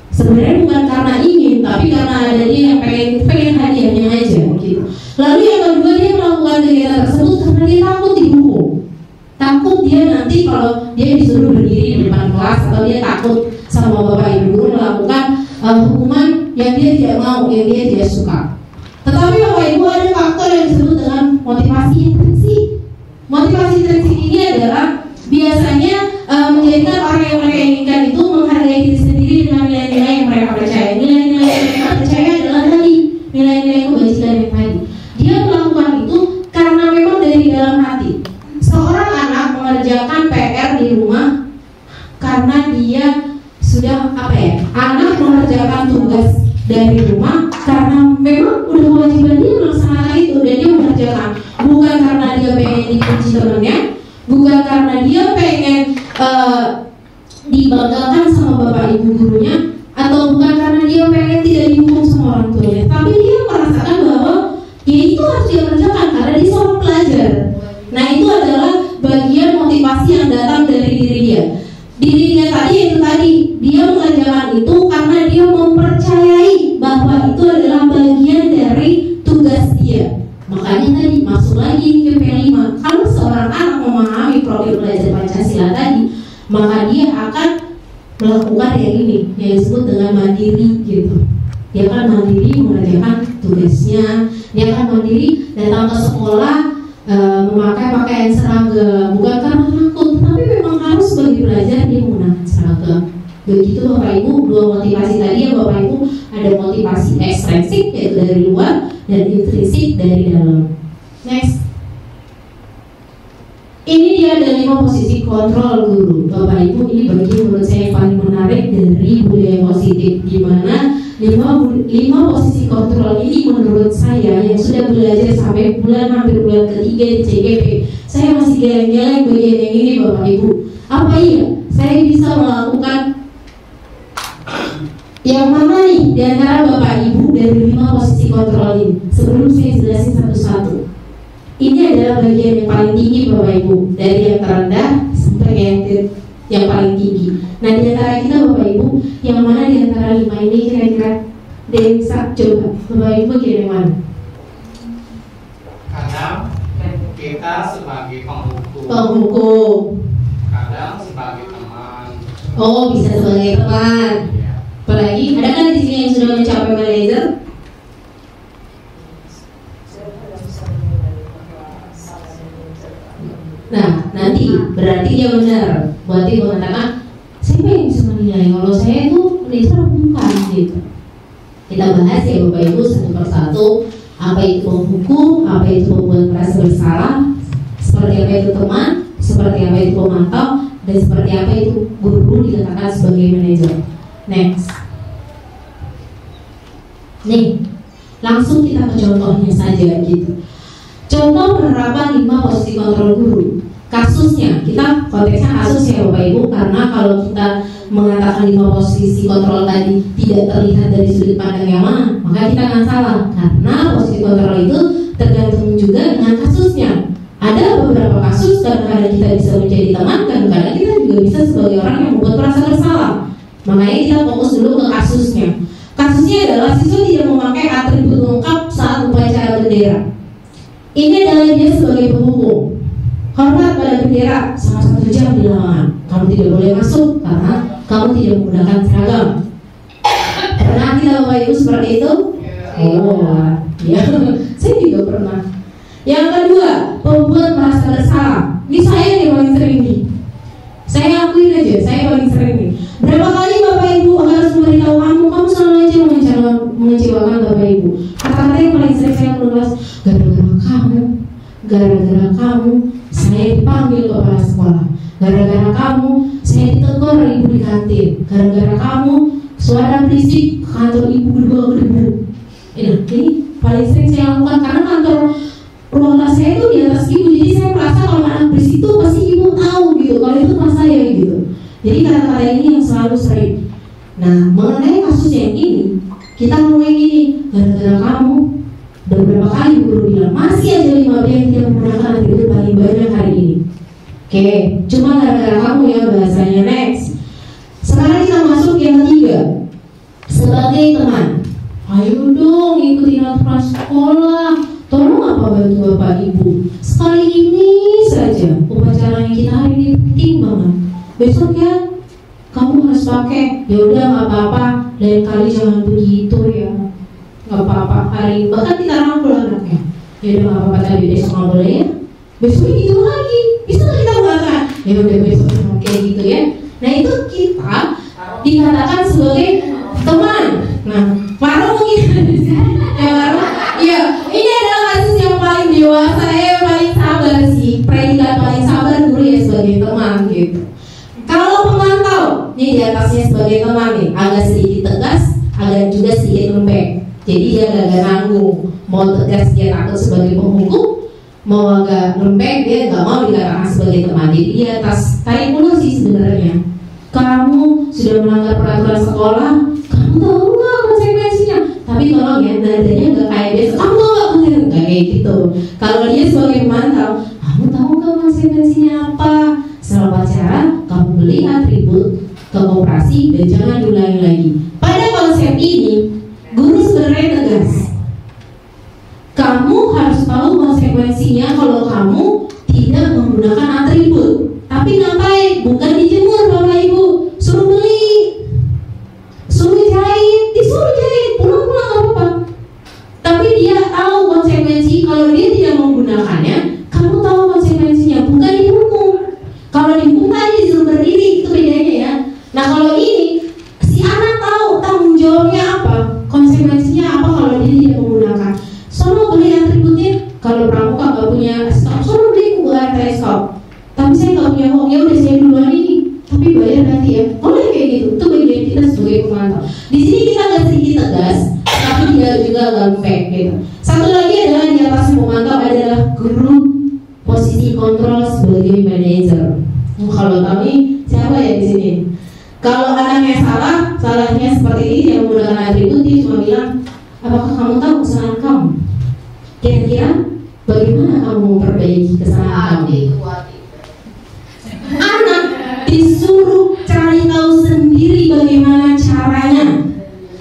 Sebenarnya bukan karena ingin, tapi karena ada dia yang pengen hadiahnya aja gitu. Lalu yang kedua, dia melakukan kegiatan tersebut karena dia takut dihukum. Takut dia nanti kalau dia disuruh berdiri di depan kelas, atau dia takut sama Bapak Ibu guru melakukan hukuman yang dia tidak mau, yang dia tidak suka. Tetapi Bapak Ibu, ada faktor yang disebut dengan motivasi intrinsik. Motivasi intrinsik ini adalah biasanya menjadikan orang yang mereka inginkan itu menghargai diri sendiri dengan nilai-nilai yang mereka percaya. Nilai-nilai yang mereka percaya adalah tadi nilai-nilai kebajikan yang tadi. Dia melakukan itu karena memang dari dalam hati. Seorang anak mengerjakan PR di rumah karena dia sudah anak mengerjakan tugas dari rumah karena memang udah kewajiban dia melaksanakan itu, dan dia mengerjakan bukan karena dia pengen dipuji temannya, bukan karena dia pengen dibanggakan sama bapak ibu gurunya, atau bukan karena dia pengen tidak dihukum sama orang tuanya, tapi dia merasakan bahwa ya itu harus dia kerjakan karena dia seorang pelajar. Nah, itu adalah bagian motivasi yang datang dari diri dia. Diri dia tadi itu tadi, dia mengerjakan itu karena dia mempercayai bahwa itu adalah bagian dari tugas dia. Makanya tadi masuk lagi ke P5. Kalau seorang anak memahami profil belajar Pancasila tadi, maka dia akan melakukan yang ini, yang disebut dengan mandiri gitu. Dia akan mandiri mengerjakan tugasnya, dia akan mandiri datang ke sekolah, memakai pakaian seragam, bukan karena takut, tapi memang harus bagi pelajar dia menggunakan seragam. Begitu Bapak Ibu, dua motivasi tadi ya Bapak Ibu, ada motivasi ekstrinsik yaitu dari luar dan intrinsik dari dalam. Next, ini dia ada 5 posisi kontrol guru. Bapak Ibu, ini bagian menurut saya yang paling menarik dari budaya positif, di mana 5 posisi kontrol ini menurut saya yang sudah belajar sampai hampir bulan ketiga di CGP, saya masih geleng-geleng bagian yang ini Bapak Ibu. Apa iya saya bisa melakukan yang mana nih di antara Bapak Ibu dari 5 posisi kontrol ini? Sebelum saya jelasin satu-satu, ini adalah bagian yang paling tinggi Bapak Ibu, dari yang terendah sampai yang paling tinggi. Nah, di antara kita Bapak Ibu, yang mana di antara 5 ini kira-kira Densa coba Bapak Ibu kira yang mana? Kadang kita sebagai penghukum, kadang sebagai teman. Oh, bisa sebagai teman. Ya. Apalagi ada kan di sini yang sudah mencapai manajer? Nah, nanti berarti dia benar. Berarti mengatakan siapa yang bisa menilai kalau saya itu manajer bukan gitu. Kita bahas ya Bapak Ibu satu persatu, apa itu menghukum, apa itu membuat merasa bersalah, seperti apa itu teman, seperti apa itu pemantau, dan seperti apa itu guru dikatakan sebagai manajer. Next, nih Langsung kita ke contohnya saja gitu. Contoh penerapan 5 posisi kontrol guru. Kasusnya, kita konteksnya kasus ya Bapak Ibu, karena kalau kita mengatakan 5 posisi kontrol tadi tidak terlihat dari sudut pandang yang mana, maka kita akan salah, karena posisi kontrol itu tergantung juga dengan kasusnya. Ada beberapa kasus kadang-kadang kita bisa menjadi teman, kadang-kadang kita juga bisa sebagai orang yang membuat merasa bersalah. Makanya kita fokus dulu ke kasusnya. Kasusnya adalah siswa tidak memakai atribut lengkap saat upacara bendera. Ini adalah dia sebagai penghukum. Hormat pada bendera selama 1 jam di lapangan. Kamu tidak boleh masuk karena kamu tidak menggunakan seragam. Pernah tidak Bapak Ibu seperti itu? Oh, ya, saya juga pernah. Yang kedua, pembuat merasa bersalah. Ini saya yang paling sering nih. Saya akuin aja, saya paling sering nih. Berapa kali Bapak Ibu harus memberitahu kamu selalu aja mengecewakan Bapak Ibu. Kata-kata yang paling sering saya keluar, gara-gara kamu, saya dipanggil ke kepala sekolah. Gara-gara kamu, saya ditegur ibu di kantin. Gara-gara kamu, suara berisik kantor ibu berdua gedebuk. Ini paling sering saya lakukan karena kantor ruang kelas saya itu di atas ibu, jadi saya merasa kalau anak berisik itu pasti ibu tahu gitu, kalau itu kelas saya gitu. Jadi kata-kata ini yang selalu sering. Nah, mengenai kasus yang ini, kita ngomongin gini, gara-gara kamu, udah berapa kali guru bilang masih aja 5B yang tidak menggunakan atribut paling banyak hari ini. Oke, cuma gara-gara kamu ya bahasanya. Next. Sekarang kita masuk yang ketiga. Sebagai teman, ayo dong ikutin aturan sekolah. Tolong apa bantu Bapak Ibu. Sekali ini saja upacara yang kita hari ini penting banget. Besok ya kamu harus pakai. Ya udah nggak apa-apa. Lain kali jangan begitu ya. Nggak apa-apa hari. Bahkan kita rangkul anaknya. Ya udah nggak apa-apa tadi besok nggak boleh ya. Besok gitu lagi. Bisa nggak kita mengatakan? Ya udah besok kayak gitu ya. Nah itu kita dikatakan sebagai teman. Nah, Faro mungkin ya Faro. Iya, ini adalah kasus yang paling dewasa, yang paling sabar sih. Predikat paling sabar guru ya sebagai teman gitu. Kalau pemantau, ini di atasnya sebagai teman nih, agak sedikit tegas, agak juga sedikit lembek. Jadi dia agak nanggung. Mau tegas dia takut sebagai penghukum, mau agak lembek dia nggak mau dikatakan sebagai teman. Jadi di atas tarik ulur sih sebenarnya. Kamu sudah melanggar peraturan sekolah, kamu tahu nggak konsekuensinya? Tapi tolong ya, nadanya nggak kayak biasa. Kamu tahu nggak kayak gitu. Kalau dia sebagai pemantau, kamu tahu nggak konsekuensinya apa? Setelah upacara, kamu beli atribut ke koperasi dan jangan diulangi lagi. Pada konsep ini, guru sebenarnya tegas. Kamu harus tahu konsekuensinya kalau kamu tidak menggunakan atribut. Tapi ngapain? Bukan dijemur Bapak Ibu, suruh beli, suruh jahit, disuruh jahit, pulang-pulang gak apa-apa. Tapi dia tahu konsekuensi kalau dia tidak menggunakannya. Kamu tahu konsekuensinya, bukan dihukum. Kalau dihukum tadi disuruh berdiri, itu bedanya ya. Nah kalau ini, si anak tahu tanggung jawabnya apa, konsekuensinya apa kalau dia tidak menggunakan. Soalnya beli atributnya, kalau pramuka gak punya stop, soalnya beli buat stop. Tapi saya nggak punya uang, ya udah saya duluan ini, tapi bayar nanti ya. Boleh kayak gitu, itu bagian kita sebagai pemantau. Di sini kita agak sedikit tegas, tapi dia juga lembek gitu. Satu lagi adalah di atas pemantau adalah guru posisi kontrol sebagai manajer. Kalau kami siapa ya di sini? Kalau anaknya salah, salahnya seperti ini yang menggunakan atribut, dia cuma bilang, apakah kamu tahu kesalahan kamu? Kira-kira bagaimana kamu memperbaiki kesalahan kamu? Anak disuruh cari tahu sendiri bagaimana caranya.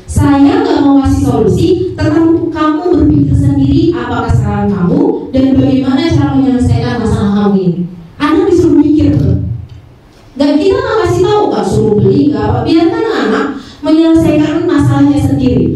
Saya nggak mau kasih solusi, tetapi kamu berpikir sendiri apa kesalahan kamu dan bagaimana cara menyelesaikan masalah kamu ini. Anak disuruh mikir tuh. Gak kita nggak kasih tahu, nggak suruh beli, nggak apa. Biarkan anak menyelesaikan masalahnya sendiri.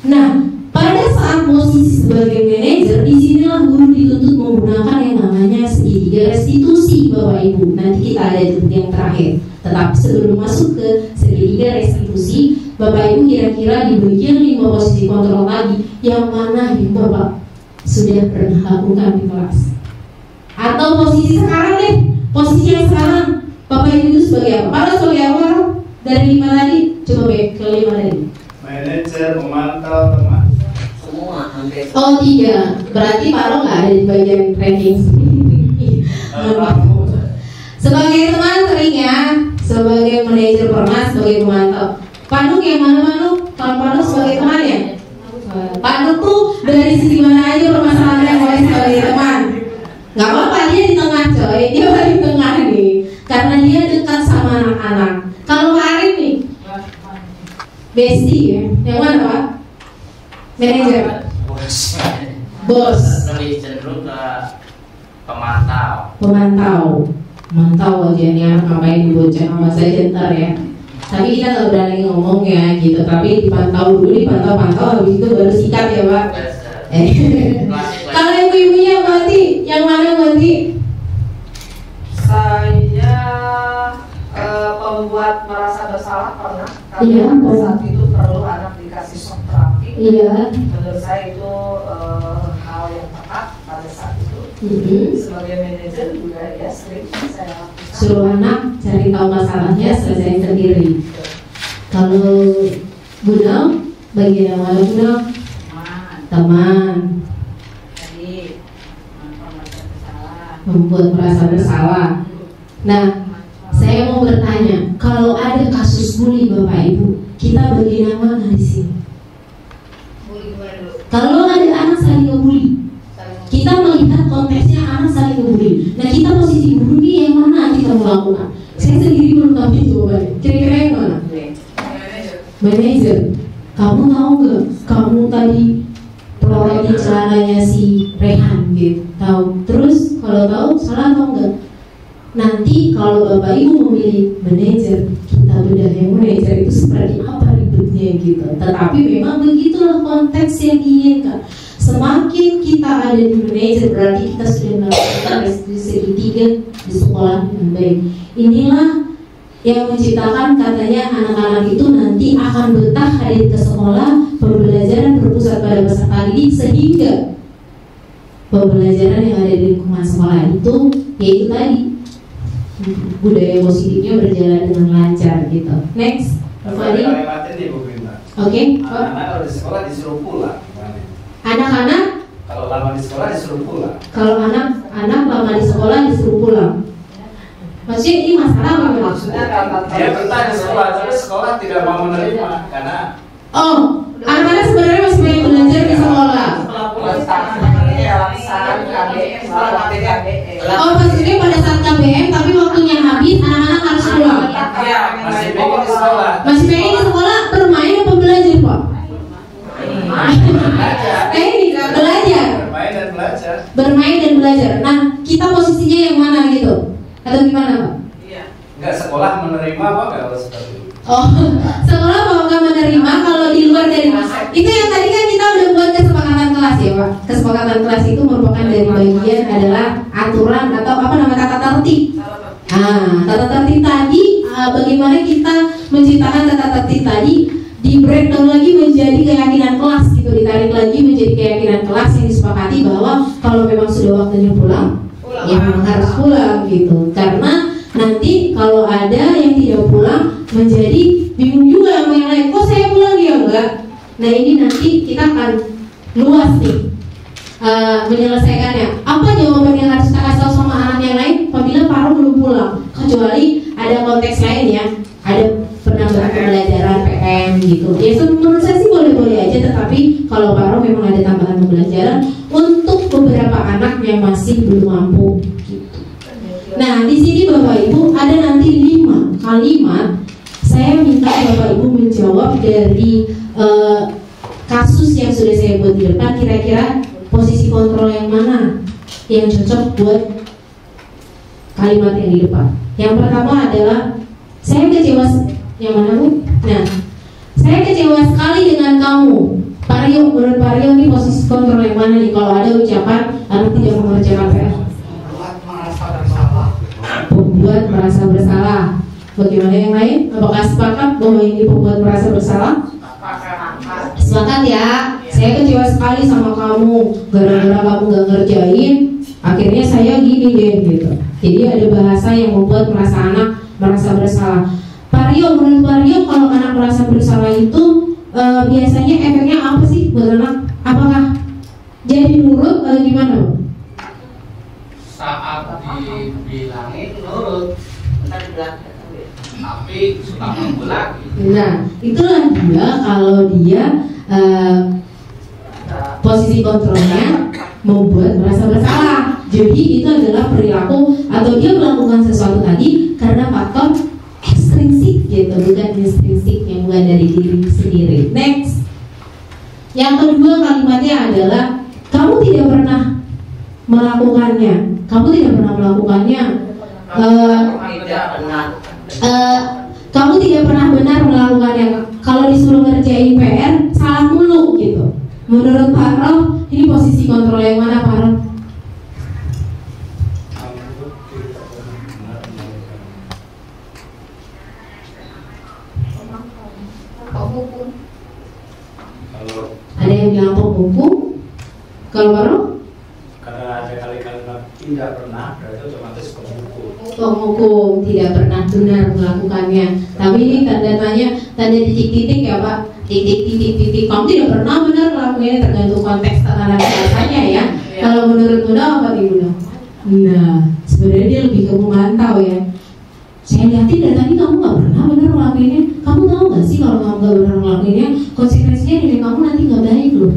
Nah, pada saat posisi sebagai manajer, disinilah guru dituntut menggunakan yang namanya segitiga restitusi, Bapak Ibu. Nanti kita ada yang terakhir. Tetapi sebelum masuk ke segitiga restitusi, Bapak Ibu kira-kira di bagian 5 posisi kontrol tadi, yang mana yang Bapak sudah pernah lakukan di kelas? Atau posisi sekarang deh, posisi yang sekarang, Bapak Ibu itu sebagai apa? Pada sebagai apa? Dari 5 tadi, coba ke 5 tadi. Manajer, pemantau, teman. Berarti Pak Ro nggak ada di bagian ranking. Sebagai teman sering ya, sebagai manajer pernah, sebagai pemantau. Pak Nuk yang mana Pak Nuk? Kalau Pak Nuk sebagai teman ya? Pak Nuk tuh dari sisi mana aja permasalahannya mulai sebagai teman. Gak apa-apa, dia di tengah coy, dia paling tengah nih. Karena dia dekat sama anak-anak. Kalau Arif nih, bestie ya, yang mana Pak? Manajer. Bos. Lebih cenderung ke pemantau. Mantau aja nih anak ngapain di bocah sama saya ntar ya. Tapi kita nggak berani ngomong ya gitu. Tapi dipantau dulu, dipantau habis itu baru sikat ya Pak. Kalau ibu-ibunya berarti yang mana berarti? Saya pembuat merasa bersalah pernah. Iya. Karena saat itu perlu anak dikasih shock terapi. Iya. Menurut saya itu hal yang tepat pada saat itu. Sebagai manajer juga ya sering saya lakukan. Suruh anak cari tahu masalahnya, selesai sendiri. Kalau Gunung, bagian yang mana Gunung? Teman. Membuat merasa bersalah. Nah, saya mau bertanya, kalau ada kasus bully Bapak Ibu, kita bagian yang mana di sini? Kalau ada anak saling ngebully, kita melihat konteksnya anak saling ngebully. Nah, kita posisi guru ini yang mana kita mau lakukan? Saya sendiri belum tahu jawabannya. Kira-kira yang mana? Manajer. Kamu tahu nggak? Kamu tadi pelorotin celananya si Rehan gitu. Tahu? Terus kalau tahu salah atau enggak? Nanti kalau Bapak Ibu memilih manajer, kita bedah yang manajer itu seperti apa ribetnya gitu. Tetapi memang begitulah konteks yang diinginkan. Semakin kita ada di manajer, berarti kita sudah melakukan segitiga di sekolah dengan baik. Inilah yang menciptakan katanya anak-anak itu nanti akan betah hadir ke sekolah, pembelajaran berpusat pada peserta didik, sehingga pembelajaran yang ada di lingkungan sekolah itu yaitu tadi budaya positifnya berjalan dengan lancar gitu. Next, Fadi. Oke. Anak-anak kalau di sekolah disuruh pulang. Anak-anak kalau lama di sekolah disuruh pulang. Kalau anak lama di sekolah disuruh pulang. Maksudnya ini masalah apa? Maksudnya karena Dia betah di sekolah, tapi sekolah tidak mau menerima karena anak-anak sebenarnya masih banyak belajar di sekolah. Maksudnya pada saat KBM, tapi waktunya habis, anak-anak harus pulang. Iya, masih pengen di sekolah. Masih pengen di sekolah, bermain apa belajar Pak? Belajar. Bermain dan belajar. Nah, kita posisinya yang mana gitu? Atau gimana Pak? Iya. Enggak, sekolah menerima apa enggak kalau seperti itu? Sekolah mau nggak menerima kalau di luar dari itu yang tadi kan kita udah buat kesepakatan kelas ya Pak. Kesepakatan kelas itu merupakan dari bagian adalah aturan atau apa nama tata tertib. Tata tertib tadi bagaimana kita menciptakan tata tertib tadi di breakdown lagi menjadi keyakinan kelas gitu, ditarik lagi menjadi keyakinan kelas yang disepakati bahwa kalau memang sudah waktunya pulang ya memang harus pulang gitu. Karena nanti kalau ada yang tidak pulang menjadi bingung juga sama yang lain, kok saya pulang dia enggak. Nah ini nanti kita akan luas nih menyelesaikannya. Apa jawaban yang harus kita kasih tahu sama anak yang lain apabila Pak Ro belum pulang, kecuali ada konteks lain ya, ada penambahan pembelajaran PM gitu. Ya menurut saya sih boleh-boleh aja, tetapi kalau Pak Ro memang ada tambahan pembelajaran untuk beberapa anak yang masih belum mampu gitu. Nah di sini Bapak Ibu ada nanti 5 kalimat. Saya minta Bapak Ibu menjawab dari kasus yang sudah saya buat di depan. Kira-kira posisi kontrol yang mana yang cocok buat kalimat yang di depan. Yang pertama adalah saya kecewa. Yang mana Bu? Nah, saya kecewa sekali dengan kamu. Pak Rio, menurut Pak Rio ini posisi kontrol yang mana nih kalau ada ucapan anak tidak mengerjakan PR? Pembuat merasa bersalah. Bagaimana yang lain? Apakah sepakat bahwa ini pembuat merasa bersalah? Sepakat ya. Saya kecewa sekali sama kamu. Gara-gara kamu gak ngerjain, akhirnya saya gini deh gitu. Jadi ada bahasa yang membuat anak merasa bersalah. Pak Rio, menurut Pak Rio kalau anak merasa bersalah itu biasanya efeknya apa sih buat anak? Apakah Jadi nurut atau gimana, Pak? Saat dibilangin nurut, tapi suka nunggu lagi. Nah, itulah dia kalau dia posisi kontrolnya membuat merasa bersalah. Jadi itu adalah perilaku atau dia melakukan sesuatu tadi karena faktor ekstrinsik gitu, bukan intrinsik yang mulai dari diri sendiri. Next, yang kedua kalimatnya adalah kamu tidak pernah melakukannya. Kamu tidak pernah melakukannya. Kamu tidak pernah benar melakukannya. Kalau disuruh ngerjain PR salah mulu gitu. Menurut Pak Roh, ini posisi kontrol yang mana, Pak Roh? Ada yang bilang penghukum. Kalau Pak Roh? Karena ada kalimat tidak pernah, berarti otomatis penghukum. Penghukum tidak pernah benar melakukannya. Tapi ini tanda tanya, tanda titik-titik ya Pak. Titik-titik. Kamu tidak pernah benar melakukannya, tergantung konteks tekanan bahasanya ya. Kalau menurut Bunda apa nih Bunda? Nah, sebenarnya dia lebih ke memantau ya. Saya lihatin dari tadi kamu nggak pernah benar melakukannya. Kamu tahu nggak sih kalau kamu nggak benar melakukannya, konsekuensinya diri kamu nanti nggak baik loh.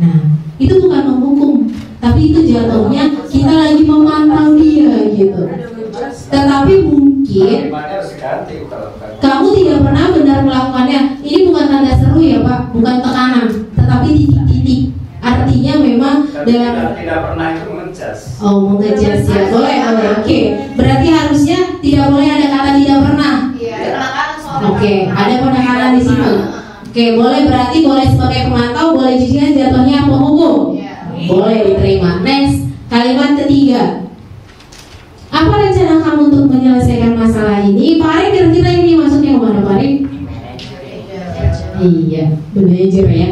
Nah, itu bukan menghukum, tapi itu jatuhnya kita lagi memantau dia gitu. Tetapi mungkin kamu tidak pernah benar melakukannya. Ini bukan tanda seru ya Pak, bukan tekanan, tetapi titik-titik. Artinya memang dalam tidak pernah itu mengejas. Oh, mengejas ya, boleh. Oke. Berarti harusnya tidak boleh ada kata tidak pernah. Oke, ada penekanan di situ. Oke, boleh, berarti boleh sebagai pemantau, boleh juga jatuhnya penghukum. Boleh diterima. Next, kalimat ketiga. Apa rencana kamu untuk menyelesaikan masalah ini? Pak Arik, kira-kira ini maksudnya kemana Pak Arik? Iya, manajer ya.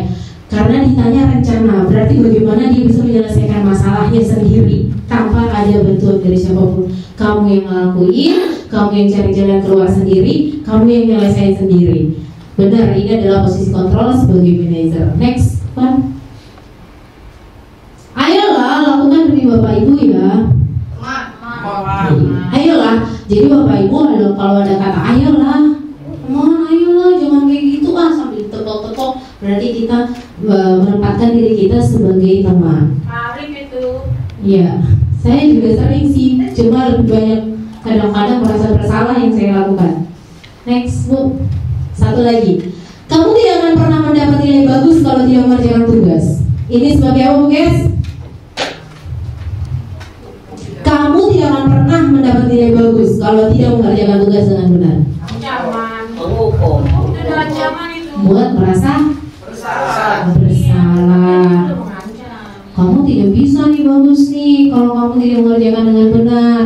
Karena ditanya rencana, berarti bagaimana dia bisa menyelesaikan masalahnya sendiri tanpa ada bantuan dari siapapun. Kamu yang ngelakuin, kamu yang cari jalan keluar sendiri, kamu yang nyelesain sendiri. Benar, ini adalah posisi kontrol sebagai manajer. Next, Pak. Ayolah, lakukan demi Bapak Ibu ya. Ayolah, jadi Bapak Ibu adalah kalau ada kata ayolah, mohon ayolah, jangan kayak gitu sambil tepok-tepok. Berarti kita menempatkan diri kita sebagai teman. Arif itu. Ya, saya juga sering sih, cuma lebih banyak kadang-kadang merasa bersalah yang saya lakukan. Next, Bu. Satu lagi. Kamu tidak akan pernah mendapat nilai bagus kalau tidak mengerjakan tugas. Ini sebagai apa, guys? Kamu tidak akan pernah mendapat nilai bagus kalau tidak mengerjakan tugas dengan benar. Ancaman. Penghukum. Itu udah ancaman itu. Buat merasa bersalah. Kamu tidak bisa nih bagus nih kalau kamu tidak mengerjakan dengan benar.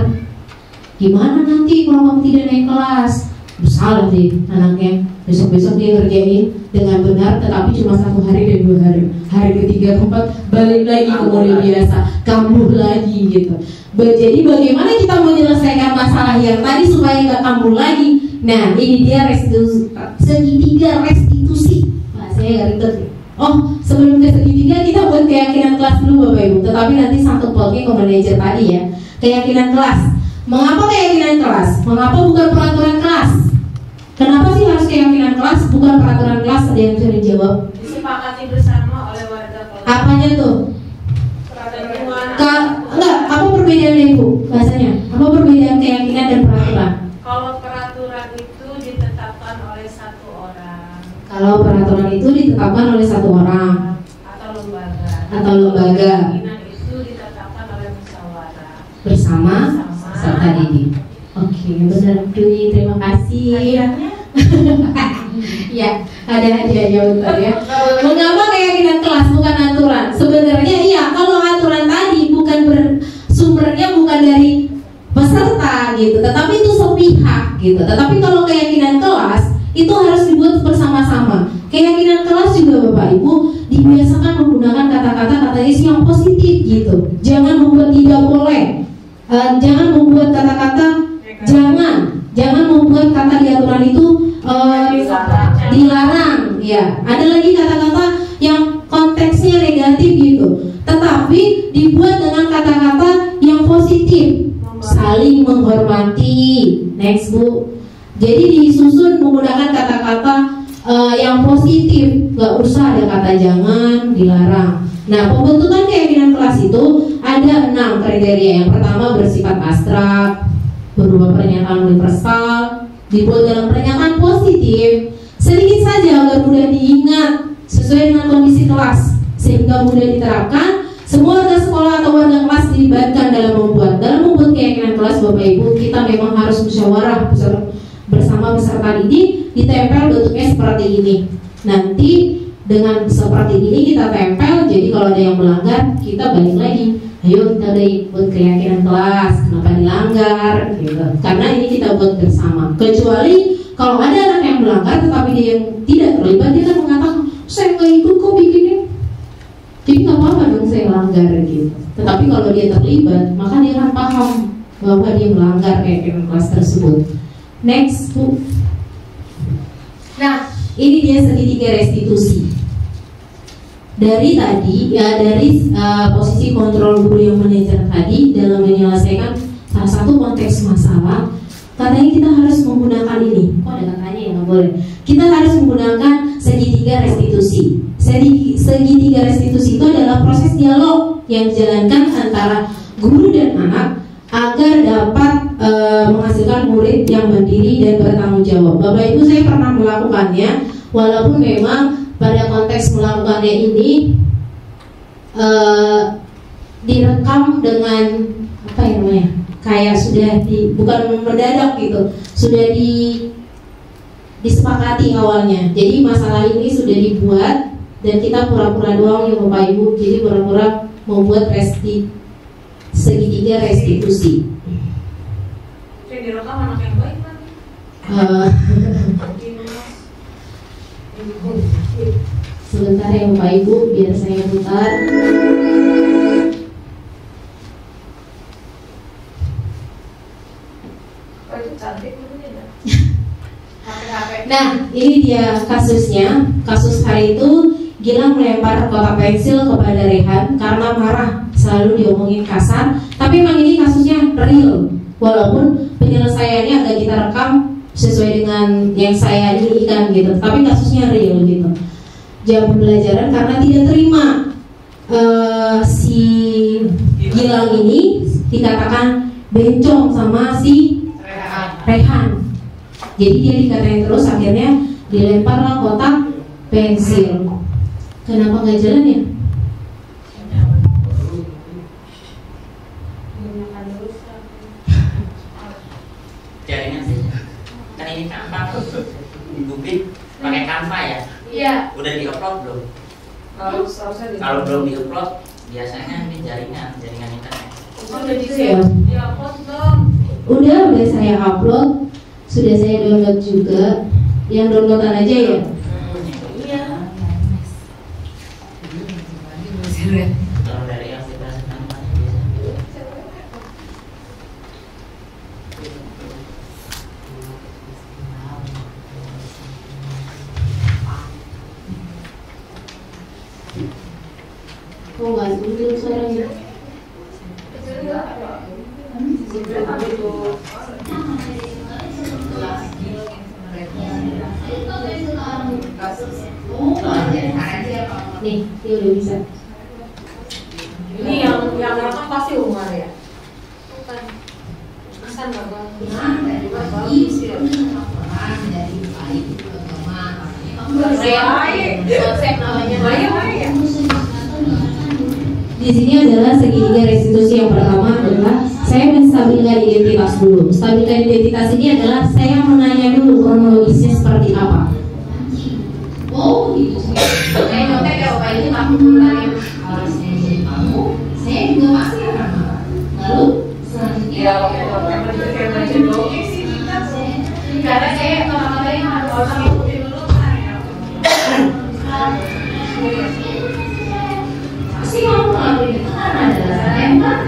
Gimana nanti kalau kamu tidak naik kelas? Bersalah deh anaknya. Besok-besok dia ngerjain dengan benar, tetapi cuma 1 hari dan 2 hari. Hari ketiga, keempat balik lagi ke model biasa, kambuh lagi gitu. Jadi bagaimana kita menyelesaikan masalah yang tadi supaya nggak kambuh lagi? Nah, ini dia segitiga restitusi. Saya nggak ribet. Oh, sebelum ke segitiga kita buat keyakinan kelas dulu Bapak Ibu. Tetapi nanti satu potnya ke manajer tadi ya. Keyakinan kelas. Mengapa keyakinan kelas? Mengapa bukan peraturan kelas? Kenapa sih harus keyakinan kelas bukan peraturan kelas? Ada yang bisa dijawab? Disepakati bersama oleh warga kelas. Apanya tuh? Enggak, apa perbedaannya Ibu bahasanya? Apa perbedaan keyakinan dan peraturan? Kalau peraturan itu ditetapkan oleh satu orang. Kalau peraturan itu ditetapkan oleh satu orang atau lembaga. Keyakinan itu ditetapkan oleh musyawarah Bersama serta didik. Oke, benar Dwi, terima kasih. Ya, ada hadiahnya untuk ya. Mengapa keyakinan kelas bukan aturan? Sebenarnya iya, kalau aturan tadi sumbernya bukan dari peserta gitu, tetapi itu sepihak gitu. Tetapi kalau keyakinan kelas itu harus dibuat bersama-sama. Keyakinan kelas juga Bapak Ibu dibiasakan menggunakan kata-kata yang positif gitu. Jangan membuat tidak boleh. Jangan membuat kata-kata jangan membuat kata di aturan itu dilarang. Ya, ada lagi kata-kata yang konteksnya negatif gitu. menghormati. Next Bu. Jadi disusun menggunakan kata-kata yang positif, nggak usah ada kata jangan, dilarang. Nah, pembentukan keyakinan kelas itu ada 6 kriteria. Yang pertama bersifat abstrak, berupa pernyataan universal, dibuat dalam pernyataan positif, sedikit saja agar mudah diingat, sesuai dengan kondisi kelas, sehingga mudah diterapkan. Semua warga sekolah atau warga kelas dilibatkan dalam membuat keyakinan kelas. Bapak Ibu, kita memang harus musyawarah bersama peserta didik, ditempel bentuknya seperti ini. Nanti dengan seperti ini kita tempel, jadi kalau ada yang melanggar kita balik lagi, ayo kita udah buat keyakinan kelas, kenapa dilanggar gitu. Karena ini kita buat bersama. Kecuali kalau ada anak yang melanggar tetapi dia yang tidak terlibat, dia kan mengatakan saya nggak ikut kok bikinnya, jadi nggak apa-apa dong saya melanggar gitu. Tetapi kalau dia terlibat, maka dia akan paham bahwa dia melanggar keyakinan kelas tersebut. Next Bu. Nah, ini dia segitiga restitusi. Dari tadi ya, dari posisi kontrol guru yang manajer tadi dalam menyelesaikan salah satu konteks masalah, katanya kita harus menggunakan ini. Kok ada katanya ya, nggak boleh. Kita harus menggunakan segitiga restitusi. Segitiga restitusi itu adalah proses dialog yang dijalankan antara guru dan anak agar dapat menghasilkan murid yang mandiri dan bertanggung jawab. Bapak Ibu, saya pernah melakukannya, walaupun memang pada konteks melakukannya ini direkam dengan apa ya namanya, kayak sudah bukan mendadak gitu, sudah disepakati awalnya. Jadi masalah ini sudah dibuat dan kita pura-pura doang ya Bapak Ibu. Jadi pura-pura membuat segitiga restitusi. Yang direkam anak yang baik kan? Sebentar ya Bapak Ibu, biar saya putar. Oh itu cantik ya. Nah, ini dia kasusnya. Kasus hari itu Gilang melempar kotak pensil kepada Rehan karena marah, selalu diomongin kasar. Tapi memang ini kasusnya real, walaupun penyelesaiannya agak kita rekam sesuai dengan yang saya inginkan gitu. Tapi kasusnya real gitu. Jam pembelajaran karena tidak terima si Gilang ini dikatakan bencong sama si Rehan. Jadi dia dikatain terus, akhirnya dilemparlah kotak pensil. Kenapa nggak jalan ya? Jaringan sih. Kan ini Canva dibuat pakai Canva ya? Iya. Udah di-upload belum? Kalau belum di-upload, biasanya ini jaringan internet. Udah di-upload belum? Udah saya upload. Sudah saya download juga. Yang downloadan aja ya? Iya. Kalau dari yang kita namanya biasanya. Kok nggak muncul suaranya? Nih, dia udah bisa. Ini yang rekam pasti Umar ya? Bukan. Pesan Bapak. Konsep namanya. Baik. Di sini adalah segitiga restitusi. Yang pertama adalah saya menstabilkan identitas dulu. Stabilkan identitas ini adalah saya menanya dulu kronologisnya seperti apa. Oh gitu. Saya contek ya Bapak, ini aku menanya kamu, saya juga pasti akan marah. Lalu selanjutnya karena saya kata-katanya harus pasti kamu ngelakuin itu karena ada dasarnya kan?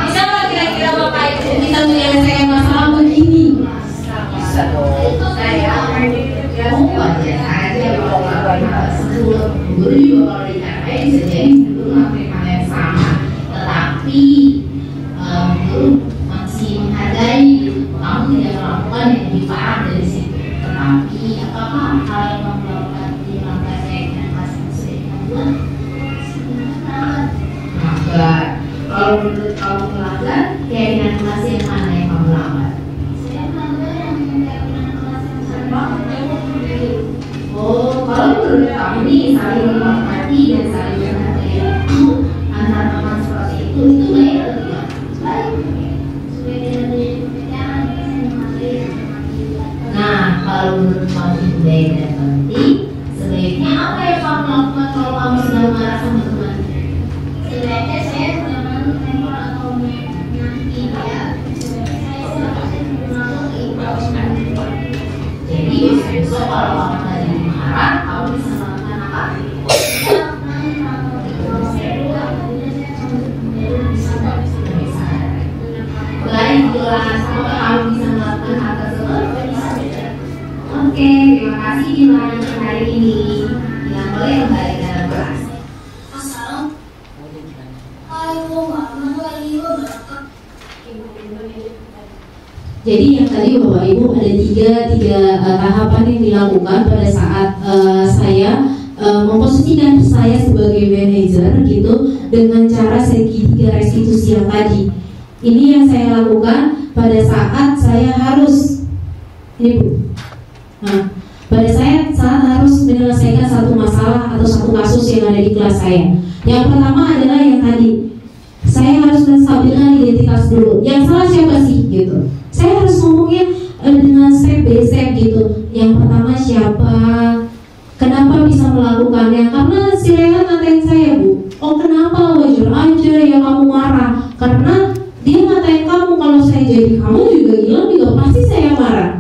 Bisa nggak kira-kira Bapak Ibu kita menyelesaikan masalah begini? Bisa dong. Saya wajar aja kalau guru juga kalau dicarain bisa jadi dulu ngelakuin hal yang sama, tetapi Tapi guru masih menghargai kamu tidak melakukan yang lebih parah dari situ. Tetapi apakah hal yang melakukan dilanggar keyakinan kelas yang sudah dilakukan? Melanggar. Kalau menurut kamu melanggar, keyakinan kelas yang mana yang kamu langgar? Saya melanggar yang keyakinan kelas yang saya langgar. Oh, kalau menurut kamu nih saling menghormati dan saling menghargai itu antar teman seperti itu baik atau tidak? Baik. Nah, kalau menurut kamu itu baik dan penting, sebaiknya apa yang kamu lakukan kalau kamu sedang marah sama teman? Sebaiknya saya jangan menempel atau menyakiti dia. Saya silakan melakukan itu. Jadi besok kalau kamu lagi marah, kamu bisa melakukan apa? Baiklah, semoga kamu bisa melakukan hal tersebut. Oke, terima kasih Dilan untuk hari ini. Yang boleh kembali dalam kelas. Jadi yang tadi Bapak Ibu ada tiga tahapan yang dilakukan pada saat saya memposisikan saya sebagai manajer gitu dengan cara segitiga restitusi yang tadi. Ini yang saya lakukan pada saat saya harus ini Bu. Nah, pada saat harus menyelesaikan satu masalah atau satu kasus yang ada di kelas saya. Yang pertama adalah yang tadi, saya harus menstabilkan identitas dulu. Yang salah siapa sih gitu. Saya harus ngomongnya dengan step by step gitu. Yang pertama siapa, kenapa bisa melakukannya? Karena si Rehan ngatain saya Bu. Oh kenapa, wajar aja ya kamu marah. Karena dia ngatain kamu, kalau saya jadi kamu juga pasti saya marah.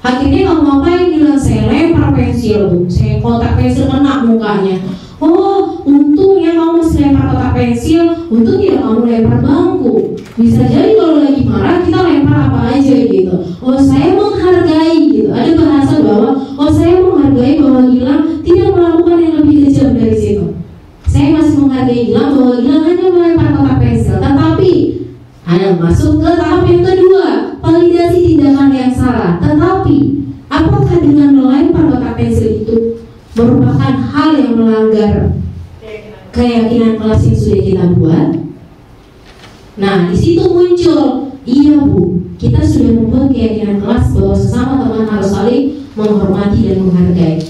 Akhirnya kamu ngapain? Bilang saya lempar pensil Bu. Saya kotak pensil kena mukanya. Oh untungnya kamu masih lempar kotak pensil, untung tidak kamu lempar bangku. Bisa jadi kalau lagi marah kita lempar apa aja gitu. Oh saya menghargai gitu. Ada bahasa bahwa oh saya menghargai bahwa Gilang tidak melakukan yang lebih kejam dari situ. Saya masih menghargai Gilang bahwa Gilang hanya melempar kotak pensil. Tetapi Anda masuk ke tahap yang kedua, validasi tindakan yang salah. Tetapi apakah dengan melempar kotak pensil itu merupakan hal yang melanggar keyakinan kelas yang sudah kita buat? Nah, di situ muncul, iya Bu, kita sudah membuat keyakinan kelas bahwa sesama teman harus saling menghormati dan menghargai.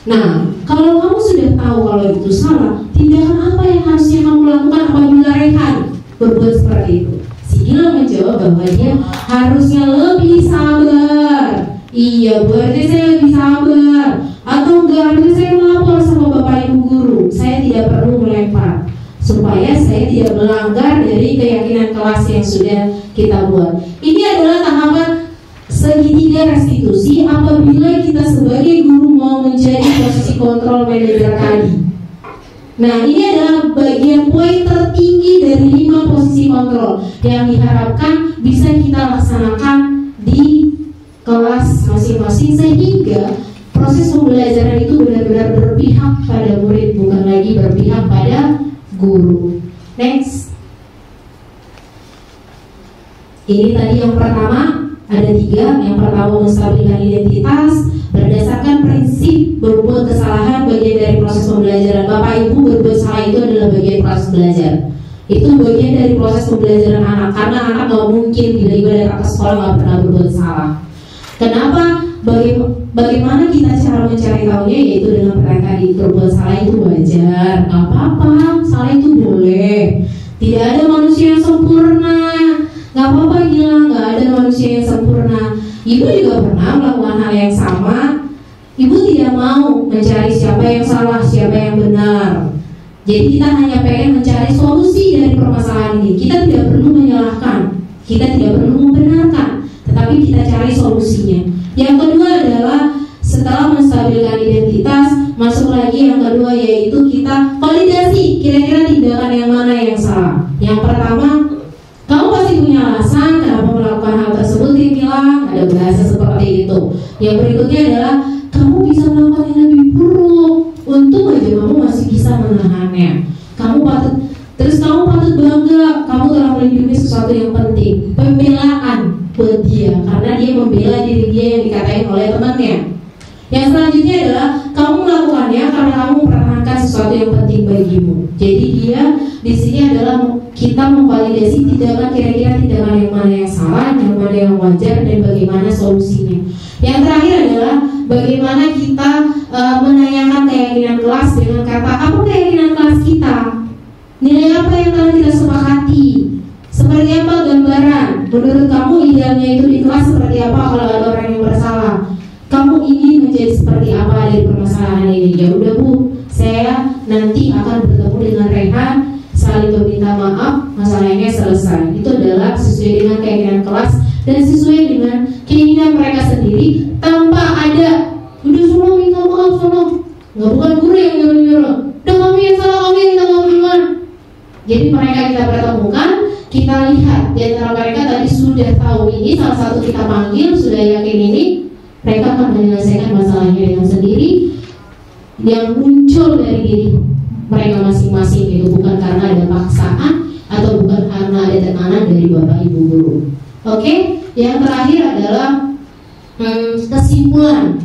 Nah, kalau kamu sudah tahu kalau itu salah, tindakan apa yang harusnya kamu lakukan apabila Rehan berbuat seperti itu? Si Gilang menjawab bahwa dia harusnya lebih sabar. Iya, berarti saya lebih sabar. Atau enggak, harusnya saya melapor sama Bapak Ibu guru. Saya tidak perlu melempar, supaya saya tidak melanggar dari keyakinan kelas yang sudah kita buat. Ini adalah tahapan segitiga restitusi apabila kita sebagai guru mau menjadi posisi kontrol manajer tadi. Nah, ini adalah bagian poin tertinggi dari 5 posisi kontrol yang diharapkan bisa kita laksanakan di kelas masing-masing sehingga proses pembelajaran itu benar-benar berpihak pada murid, bukan lagi berpihak pada guru. Next. Ini tadi yang pertama, ada 3. Yang pertama menstabilkan identitas berdasarkan prinsip berbuat kesalahan bagian dari proses pembelajaran. Bapak Ibu berbuat salah itu adalah bagian proses belajar. Itu bagian dari proses pembelajaran anak. Karena anak gak mungkin tiba-tiba datang ke sekolah gak pernah berbuat salah. Kenapa? Bagaimana kita cara mencari tahunya? Yaitu dengan pertanyaan tadi, berbuat salah itu wajar, gak apa-apa, salah itu boleh. Tidak ada manusia yang sempurna. Gak apa-apa Gilang, gak ada manusia yang sempurna. Ibu juga pernah melakukan hal yang sama. Ibu tidak mau mencari siapa yang salah, siapa yang benar. Jadi kita hanya pengen mencari solusi dari permasalahan ini. Kita tidak perlu menyalahkan, kita tidak perlu membenarkan, tetapi kita cari solusinya. Yang kedua adalah setelah menstabilkan identitas, masuk lagi yang kedua yaitu kita validasi kira-kira tindakan yang mana yang salah. Yang pertama, kamu pasti punya alasan kenapa melakukan hal tersebut. Dia bilang ada bahasa seperti itu. Yang berikutnya adalah kamu bisa melakukan yang lebih buruk. Untung aja kamu masih bisa menahannya. Kamu patut bangga. Kamu di sini adalah kita memvalidasi tindakan, kira-kira tindakan yang mana yang salah, yang mana yang wajar, dan bagaimana solusinya. Yang terakhir adalah bagaimana kita menanyakan keyakinan kelas dengan kata apa keyakinan kelas kita, nilai apa yang telah kita sepakati, seperti apa gambaran. Menurut kamu idealnya itu di kelas seperti apa kalau ada orang yang bersalah? Kamu ingin menjadi seperti apa dari permasalahan ini? Ya udah Bu, saya nanti akan bertemu dengan Rehan, saling meminta maaf, masalahnya selesai. Itu adalah sesuai dengan keyakinan kelas dan sesuai dengan keinginan mereka sendiri, tanpa ada udah semua minta maaf sono. Nggak, bukan guru yang nyuruh-nyuruh. Udah kami yang salah, kami yang minta maaf duluan. Jadi mereka kita pertemukan, kita lihat di antara mereka tadi sudah tahu ini, salah satu kita panggil, sudah yakin ini, mereka akan menyelesaikan masalahnya dengan sendiri yang muncul dari diri mereka masing-masing, itu bukan karena ada paksaan atau bukan karena ada tekanan dari Bapak Ibu guru. Oke, yang terakhir adalah kesimpulan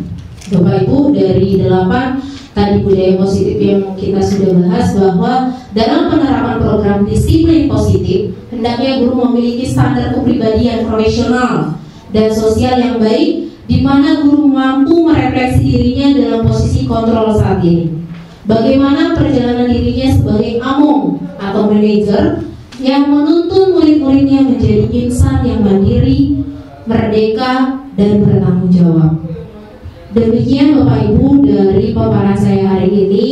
Bapak Ibu dari 8 tadi budaya positif yang kita sudah bahas, bahwa dalam penerapan program disiplin positif hendaknya guru memiliki standar kepribadian profesional dan sosial yang baik, di mana guru mampu merefleksi dirinya dalam posisi kontrol saat ini. Bagaimana perjalanan dirinya sebagai among atau manajer yang menuntun murid-muridnya menjadi insan yang mandiri, merdeka, dan bertanggung jawab. Demikian Bapak Ibu dari paparan saya hari ini.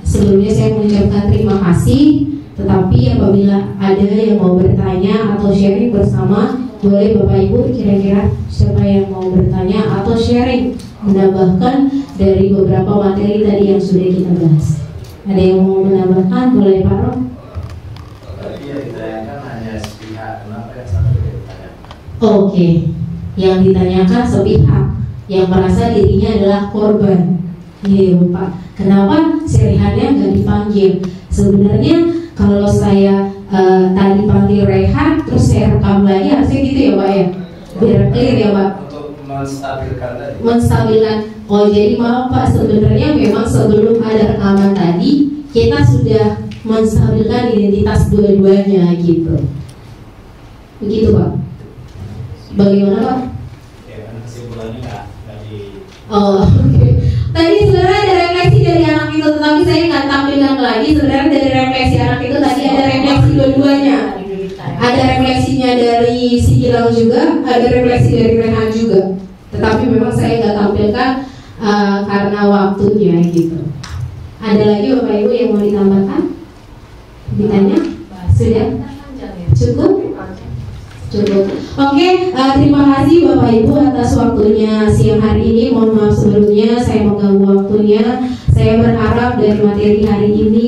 Sebelumnya saya mengucapkan terima kasih. Tetapi apabila ada yang mau bertanya atau sharing bersama, boleh Bapak Ibu, kira-kira siapa yang mau bertanya atau sharing, menambahkan dari beberapa materi tadi yang sudah kita bahas. Ada yang mau menambahkan? Boleh Pak Rom? Tadi yang ditanyakan hanya sepihak, kenapa yang satu ditanya? Oke, yang ditanyakan sepihak, yang merasa dirinya adalah korban. Iya Pak, kenapa Rehannya nggak dipanggil? Sebenarnya kalau saya tadi panggil Rehan, terus saya rekam lagi, harusnya gitu ya Pak ya? Biar clear ya Pak? Untuk menstabilkan tadi. Menstabilkan. Oh jadi maaf Pak, sebenarnya memang sebelum ada rekaman tadi, kita sudah menstabilkan identitas dua-duanya gitu. Begitu Pak? Bagaimana Pak? Ya kan kesimpulannya nggak di. Oh, okay. Tadi sebenarnya ada refleksi dari anak itu, tetapi saya nggak tampilkan lagi. Sebenarnya dari refleksi anak itu tadi ada refleksi dua-duanya. Ada refleksinya dari si Gilang juga, ada refleksi dari Rehan juga. Tetapi memang saya nggak tampilkan karena waktunya gitu. Ada lagi Bapak Ibu yang mau ditambahkan? Ditanya? Sudah? Cukup? Cukup. Oke, terima kasih Bapak Ibu atas waktunya siang hari ini. Mohon maaf sebelumnya saya mengganggu waktunya. Saya berharap dari materi hari ini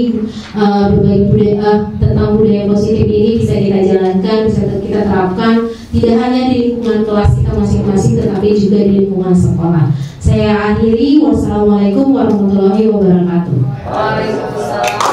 berbagi budaya tentang budaya positif ini bisa kita jalankan, bisa kita terapkan tidak hanya di lingkungan kelas kita masing-masing, tetapi juga di lingkungan sekolah. Saya akhiri. Wassalamualaikum warahmatullahi wabarakatuh. Waalaikumsalam.